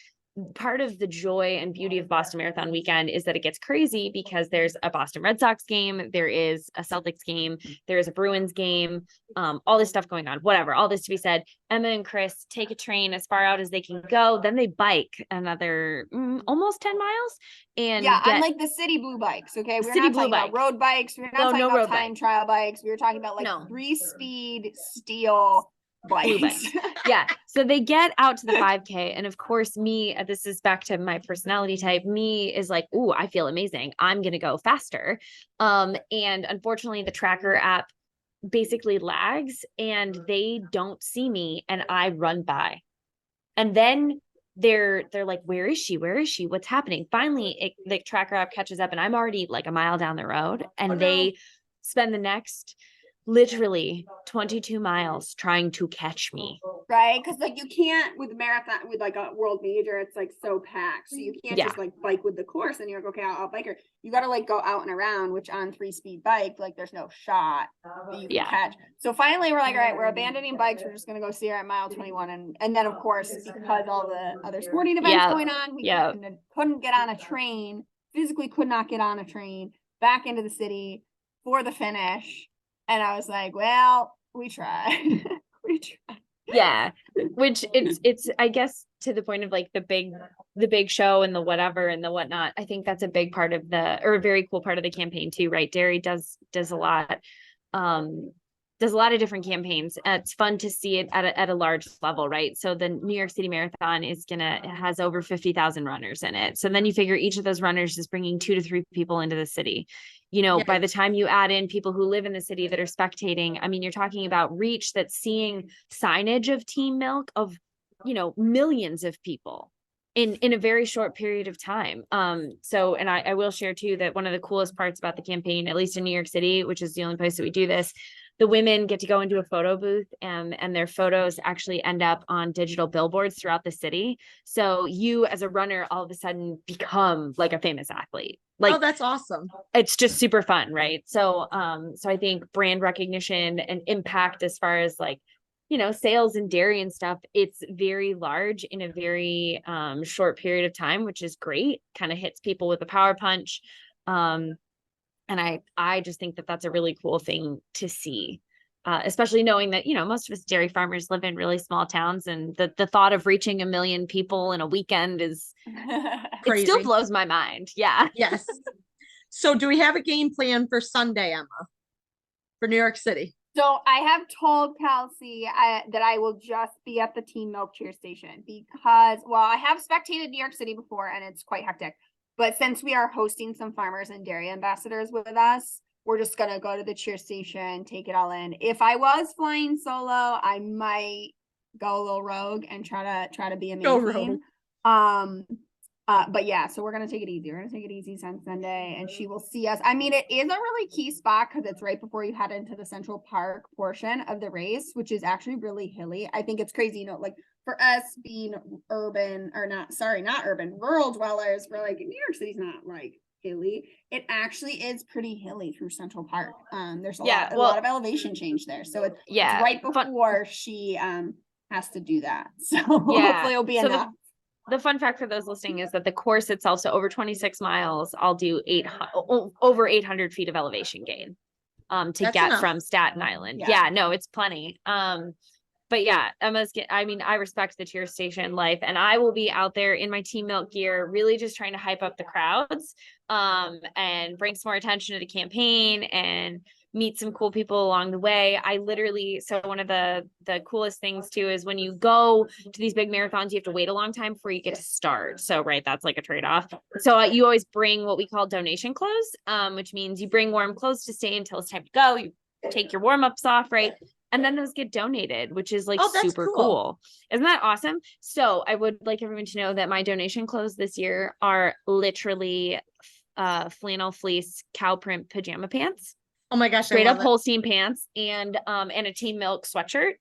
Part of the joy and beauty of Boston Marathon weekend is that it gets crazy because there's a Boston Red Sox game, there is a Celtics game, there is a Bruins game, all this stuff going on, whatever, all this to be said. Emma and Chris take a train as far out as they can go. Then they bike another almost 10 miles. And unlike the City Blue bikes. Okay. We're not talking about road bikes. We're not talking about time trial bikes. We were talking about like 3-speed steel bikes. Yeah. So they get out to the 5K. And of course, me, this is back to my personality type. Me is like, ooh, I feel amazing. I'm going to go faster. And unfortunately, the tracker app basically lags and they don't see me and I run by. And then they're like, where is she? Where is she? What's happening? Finally, the tracker app catches up and I'm already like a mile down the road and they spend the next literally 22 miles trying to catch me. Right. Because like you can't with marathon with like a world major, it's like so packed. So you can't just like bike with the course and you're like, okay, I'll bike her. You got to like go out and around, which on 3-speed bike, like there's no shot that you can catch. So finally we're like, all right, we're abandoning bikes. We're just going to go see her at mile 21. And then of course, because all the other sporting events going on, we couldn't get on a train, physically could not get on a train back into the city for the finish. And I was like, well, we tried. Yeah. Which it's, I guess, to the point of like the big show and the whatever and the whatnot. I think that's a big part of a very cool part of the campaign too, right? Dairy does a lot, does a lot of different campaigns. It's fun to see it at a large level, right? So the New York City Marathon has over 50,000 runners in it. So then you figure each of those runners is bringing 2 to 3 people into the city. By the time you add in people who live in the city that are spectating, I mean, you're talking about reach that's seeing signage of Team Milk of, millions of people in a very short period of time. And I will share too, that one of the coolest parts about the campaign, at least in New York City, which is the only place that we do this, the women get to go into a photo booth and their photos actually end up on digital billboards throughout the city. So you as a runner all of a sudden become like a famous athlete. Oh, Like that's awesome. it's just super fun, right? So so I think brand recognition and impact as far as like, you know, sales and dairy and stuff, it's very large in a very short period of time, which is great. Kind of hits people with a power punch. And I just think that that's a really cool thing to see. Especially knowing that, you know, most of us dairy farmers live in really small towns, and the thought of reaching 1 million people in a weekend is it still Crazy. blows my mind. Yeah. Yes. So do we have a game plan for Sunday, Emma, for New York City? So I have told Kelsey that I will just be at the Team Milk cheer station because, well, I have spectated New York City before and it's quite hectic. But since we are hosting some farmers and dairy ambassadors with us, we're just going to go to the cheer station, take it all in. If I was flying solo, I might go a little rogue and try to be Go amazing. rogue. But yeah, so we're gonna take it easy. We're gonna take it easy Sunday, and she will see us. I mean, it is a really key spot because it's right before you head into the Central Park portion of the race, which is actually really hilly. I think it's crazy, you know, like for us being urban or not urban, rural dwellers, we're like, New York City's not like hilly. It actually is pretty hilly through Central Park. There's a lot of elevation change there. So it's right before she has to do that. So hopefully it'll be enough. The fun fact for those listening is that the course itself, so over 26 miles, I'll do over 800 feet of elevation gain to That's get enough. from Staten Island. Yeah. Yeah, no, it's plenty. But yeah, I mean, I respect the cheer station life, and I will be out there in my Team Milk gear, really just trying to hype up the crowds and bring some more attention to the campaign and meet some cool people along the way. So one of the coolest things too is when you go to these big marathons, you have to wait a long time before you get to start. So, right, that's like a trade-off. So you always bring what we call donation clothes, which means you bring warm clothes to stay until it's time to go. You take your warm-ups off, right? And then those get donated, which is like super cool. Isn't that awesome? So I would like everyone to know that my donation clothes this year are literally flannel fleece cow print pajama pants. Oh my gosh. Straight up Holstein pants and a Team Milk sweatshirt.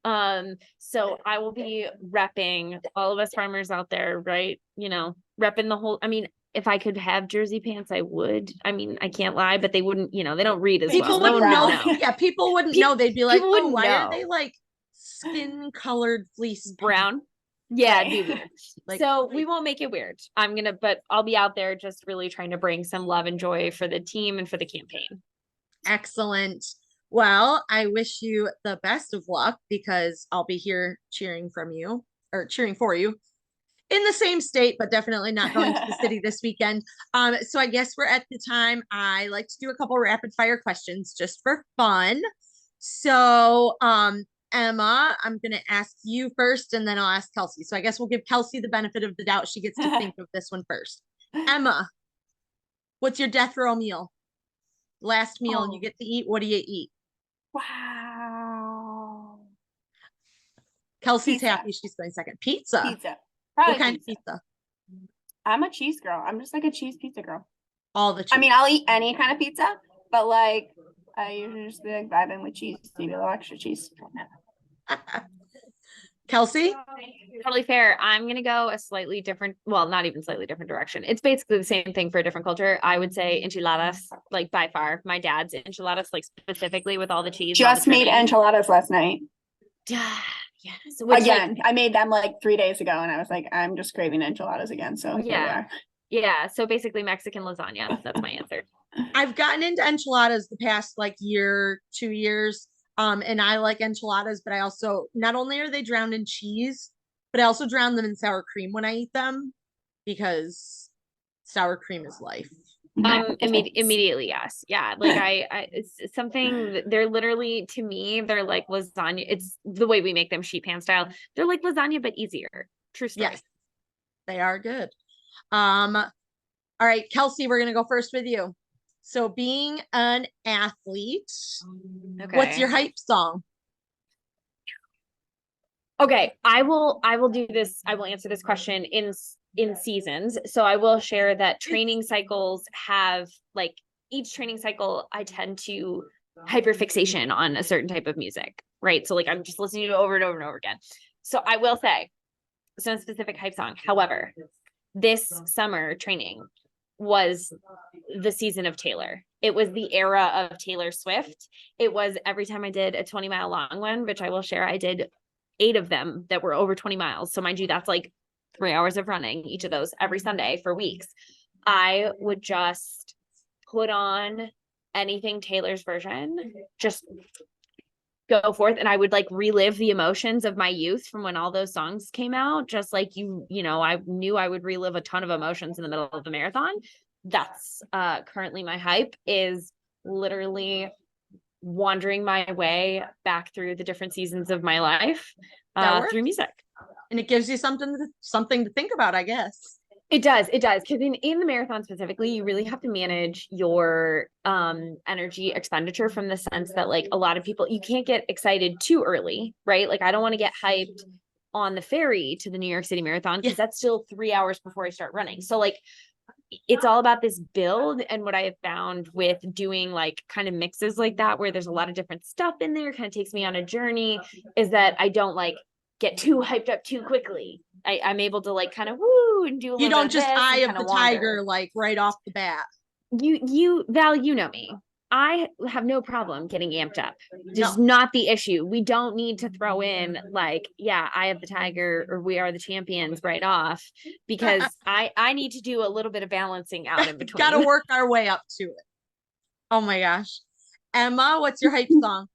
So I will be repping all of us farmers out there, right? You know, repping the whole, I mean, if I could have jersey pants, I would. I mean, I can't lie, but they wouldn't, you know, they don't read as People well. wouldn't No one know. would know. Yeah, people wouldn't know. They'd be like, people oh, wouldn't why are know. they like skin colored fleece Brown? Yeah, it'd be weird. Like, so we won't make it weird. But I'll be out there just really trying to bring some love and joy for the team and for the campaign. excellent. Well, I wish you the best of luck because I'll be here cheering for you in the same state, but definitely not going to the city this weekend. So I guess we're at the time. I like to do a couple rapid fire questions just for fun. So, Emma, I'm going to ask you first and then I'll ask Kelsey. So I guess we'll give Kelsey the benefit of the doubt. She gets to think of this one first. Emma, what's your death row meal? Last meal you get to eat. What do you eat? Wow. Kelsey's Pizza. happy. She's going second. Pizza. Pizza. Probably What kind of pizza? I'm a cheese girl. I'm just like a cheese pizza girl. All the cheese. I mean, I'll eat any kind of pizza, but like I usually just be like vibing with cheese, maybe a little extra cheese. Kelsey? Totally fair. I'm going to go a slightly different, well, not even slightly different direction. It's basically the same thing for a different culture. I would say enchiladas, like by far. My dad's enchiladas, like specifically with all the cheese. Just made enchiladas last night. Yes. Again, I made them like 3 days ago and I was like, I'm just craving enchiladas again. So yeah. Yeah. So basically Mexican lasagna. That's my answer. I've gotten into enchiladas the past like year, 2 years. And I like enchiladas, but I also, not only are they drowned in cheese, but I also drown them in sour cream when I eat them because sour cream is life. Immediately, yes. Yeah. Like it's something they're literally, to me, they're like lasagna. It's the way we make them sheet pan style. They're like lasagna, but easier. True story. Yes, they are good. All right, Kelsey, we're going to go first with you. So being an athlete, what's your hype song? Okay, I will do this. I will answer this question in seasons. So I will share that training cycles have like each training cycle, I tend to hyperfixation on a certain type of music, right? So like I'm just listening to it over and over and over again. So I will say, it's not a specific hype song. However, this summer training was the season of Taylor. It was the era of Taylor Swift. It was every time I did a 20-mile long one, which I will share, I did 8 of them that were over 20 miles. So mind you, that's like 3 hours of running each of those every Sunday for weeks. I would just put on anything Taylor's version, just go forth, and I would like relive the emotions of my youth from when all those songs came out, just like you know, I knew I would relive a ton of emotions in the middle of the marathon. That's currently my hype, is literally wandering my way back through the different seasons of my life through music. And it gives you something to think about, I guess. It does. Because in the marathon specifically, you really have to manage your energy expenditure, from the sense that like a lot of people, you can't get excited too early, right? Like I don't want to get hyped on the ferry to the New York City Marathon, because that's still 3 hours before I start running. So like it's all about this build. And what I have found with doing like kind of mixes like that, where there's a lot of different stuff in there, kind of takes me on a journey, is that I don't like get too hyped up too quickly. I'm able to like kind of woo and do a little. You don't just eye of the wander. tiger like right off the bat. Val, you know me. I have no problem getting amped up. Just not the issue. We don't need to throw in like, yeah, I have the tiger or we are the champions right off, because I need to do a little bit of balancing out in between. Got to work our way up to it. Oh my gosh. Emma, what's your hype song?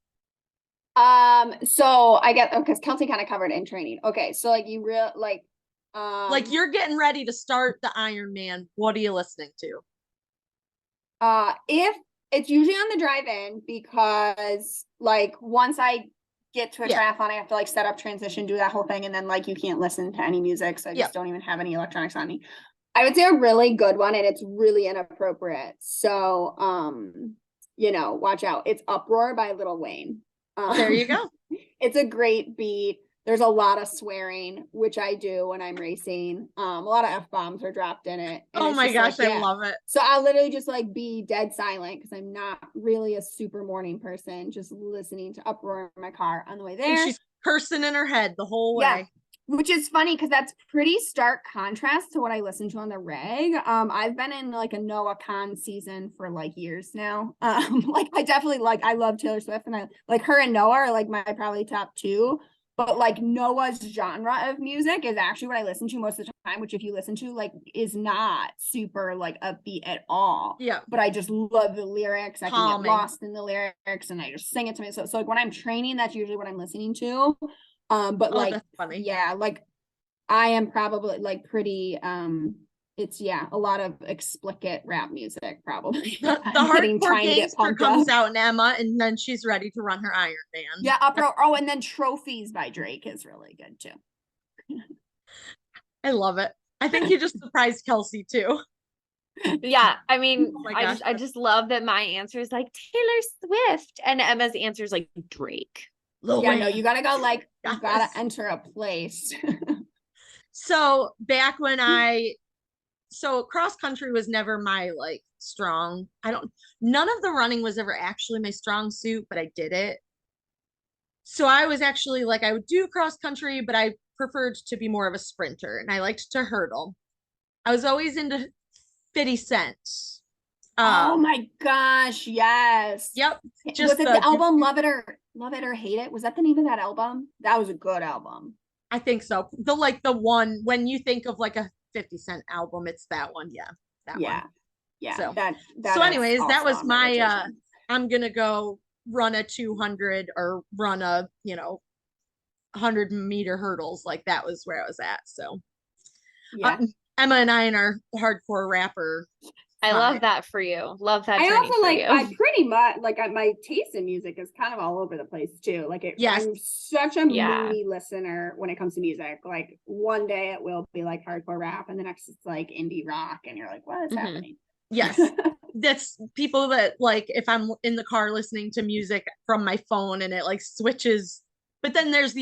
So I get, because Kelsey kind of covered in training. Okay, so like you like you're getting ready to start the Ironman. What are you listening to? If it's usually on the drive-in, because like once I get to a triathlon, I have to like set up transition, do that whole thing, and then like you can't listen to any music, so I just don't even have any electronics on me. I would say a really good one, and it's really inappropriate. So you know, watch out. It's Uproar by Lil Wayne. There you go. It's a great beat. There's a lot of swearing, which I do when I'm racing. A lot of F-bombs are dropped in it. Oh my gosh, I love it. So I'll literally just like be dead silent, because I'm not really a super morning person, just listening to Uproar in my car on the way there. And she's cursing in her head the whole way. Which is funny, because that's pretty stark contrast to what I listen to on the reg. I've been in like a Noah Khan season for like years now. Like I definitely I love Taylor Swift, and I like her and Noah are like my probably top 2. But like Noah's genre of music is actually what I listen to most of the time, which if you listen to like is not super like upbeat at all. Yeah. But I just love the lyrics. I can get lost in the lyrics, and I just sing it to myself. So like when I'm training, that's usually what I'm listening to. But like, that's funny. Yeah, like I am probably like pretty, it's a lot of explicit rap music probably. The hardcore gangster comes out in Emma, and then she's ready to run her Ironman. Yeah, Uproar. Oh, and then Trophies by Drake is really good too. I love it. I think you just surprised Kelsey too. Yeah, I mean, Oh my I gosh. just love that my answer is like Taylor Swift, and Emma's answer is like Drake. Lil Yeah, Wayne. no, you gotta go like you Yes. gotta enter a place. So back when cross country was never my like strong. None of the running was ever actually my strong suit, but I did it. So I was actually like, I would do cross country, but I preferred to be more of a sprinter, and I liked to hurdle. I was always into 50 Cent. Oh my gosh, yes. Yep. Was it the album Love It or Hate It? Was that the name of that album? That was a good album. I think so. The one when you think of like a 50 Cent album, it's that one. Yeah. That one. Yeah. So, that so anyways, that was my rotation. I'm gonna go run a 200 or run a 100-meter hurdles. Like that was where I was at. So Emma and I and our hardcore rapper. I love that for you. Love that. I also like, you. I pretty much like my taste in music is kind of all over the place too. Like I'm such a moody listener when it comes to music. Like one day it will be like hardcore rap, and the next it's like indie rock, and you're like, what is happening? Yes. That's people that like, if I'm in the car listening to music from my phone and it like switches, but then there's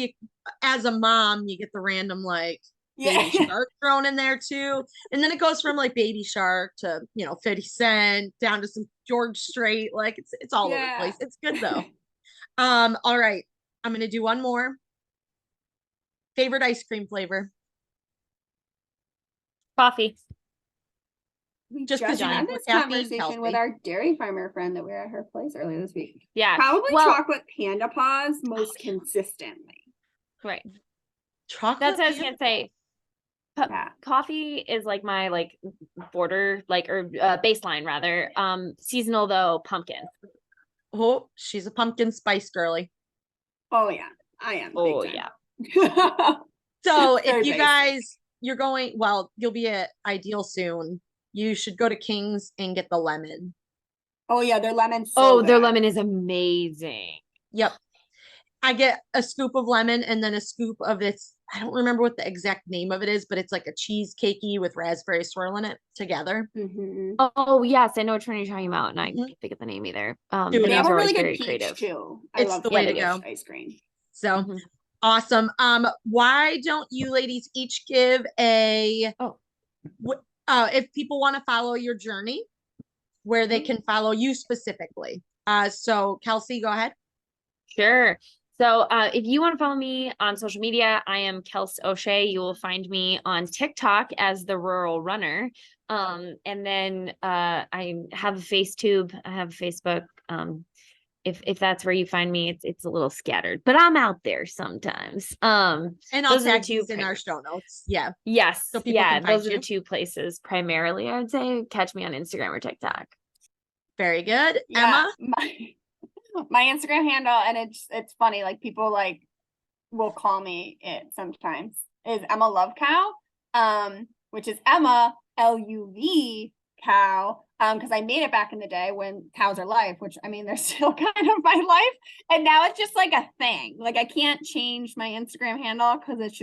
as a mom, you get the random like Baby Yeah. Shark thrown in there too. And then it goes from like Baby Shark to, 50 Cent down to some George Strait. Like it's all over the Yeah. place. It's good though. All right. I'm gonna do one more. Favorite ice cream flavor. Coffee. We Just just 'cause you had need more this caffeine, conversation with Kelsey. our dairy farmer friend that we were at her place earlier this week. Yeah. Probably Well, chocolate panda paws most consistently. right. Chocolate. That's what I was Panda- gonna say. Yeah. Coffee is like my border baseline rather. Seasonal though, pumpkin. Oh, she's a pumpkin spice girly. Oh yeah, I am. big Oh time. yeah. So Very if you basic. guys, you'll be at Ideal soon. You should go to King's and get the lemon. Oh yeah, their lemon's Oh, so their good. lemon is amazing. Yep. I get a scoop of lemon and then a scoop of this. I don't remember what the exact name of it is, but it's like a cheesecakey with raspberry swirl in it together. Mhm. Oh yes, I know which one you're talking about, and I Mhm. can't think of the name either. Do The it They up. names have a are really always good very peach creative. too. It's love the way to peach go. ice cream. So Mhm. awesome. Why don't you ladies each give a Oh. if people want to follow your journey, where they can follow you specifically. So Kelsey, go ahead. Sure. So if you want to follow me on social media, I am Kels O'Shea. You will find me on TikTok as the Rural Runner. And then I have a FaceTube. I have Facebook. If that's where you find me, it's a little scattered, but I'm out there sometimes. And I'll those are the tag two these in our show notes. Yeah. Yes. So people Yeah, can find those are you. the two places primarily. I would say catch me on Instagram or TikTok. Very good. Yeah, Emma? my Instagram handle, and it's funny, like people will call me it sometimes, is Emma Love Cow, which is Emma LUV cow, because I made it back in the day when cows are life, which I mean they're still kind of my life, and now it's just like a thing. Like I can't change my Instagram handle because it's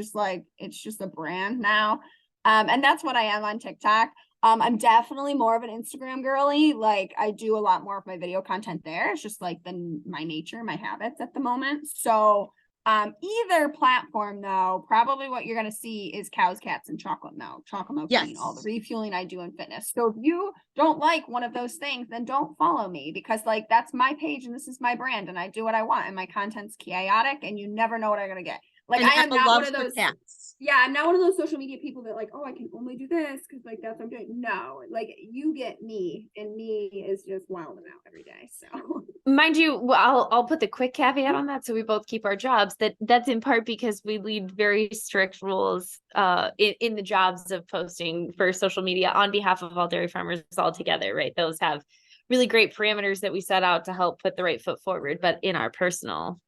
just a brand now, and that's what I am on TikTok. I'm definitely more of an Instagram girly. Like I do a lot more of my video content there. It's just like my nature, my habits at the moment. So either platform though, probably what you're going to see is cows, cats, and chocolate milk Yes. all the refueling I do in fitness. So if you don't like one of those things, then don't follow me, because like that's my page and this is my brand and I do what I want and my content's chaotic and you never know what I'm going to get. Like And I am Emma not one loves of her those. cats. Yeah, I'm not one of those social media people that like, oh, I can only do this because like that's what I'm doing. No, like you get me, and me is just wilding out every day. So Mind you, well, I'll put the quick caveat on that so we both keep our jobs. That's in part because we lead very strict rules in the jobs of posting for social media on behalf of all dairy farmers all together, right? Those have really great parameters that we set out to help put the right foot forward, but in our personal,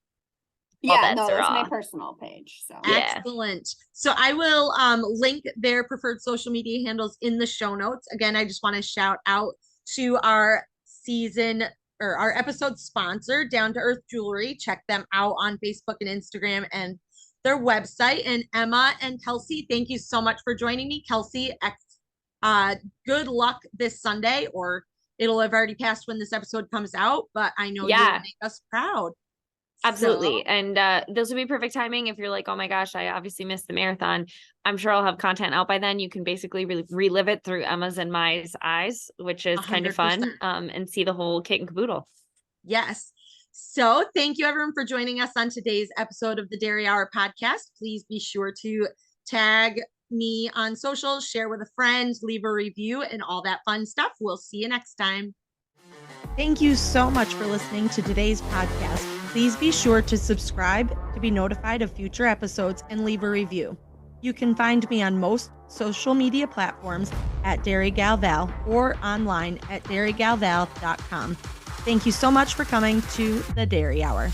all yeah, bets no, are that's my off. personal page. So Yeah. Excellent. So I will link their preferred social media handles in the show notes. Again, I just want to shout out to our episode sponsor, Down to Earth Jewelry. Check them out on Facebook and Instagram and their website. And Emma and Kelsey, thank you so much for joining me. Kelsey, good luck this Sunday, or it'll have already passed when this episode comes out, but I know you'll make us proud. Absolutely. So, And this would be perfect timing if you're like, oh my gosh, I obviously missed the marathon. I'm sure I'll have content out by then. You can basically relive it through Emma's and my eyes, which is kind of fun, 100%. and see the whole kit and caboodle. Yes. So thank you everyone for joining us on today's episode of the Dairy Hour podcast. Please be sure to tag me on social, share with a friend, leave a review, and all that fun stuff. We'll see you next time. Thank you so much for listening to today's podcast. Please be sure to subscribe to be notified of future episodes and leave a review. You can find me on most social media platforms at Dairy Gal Val or online at dairygalval.com. Thank you so much for coming to the Dairy Hour.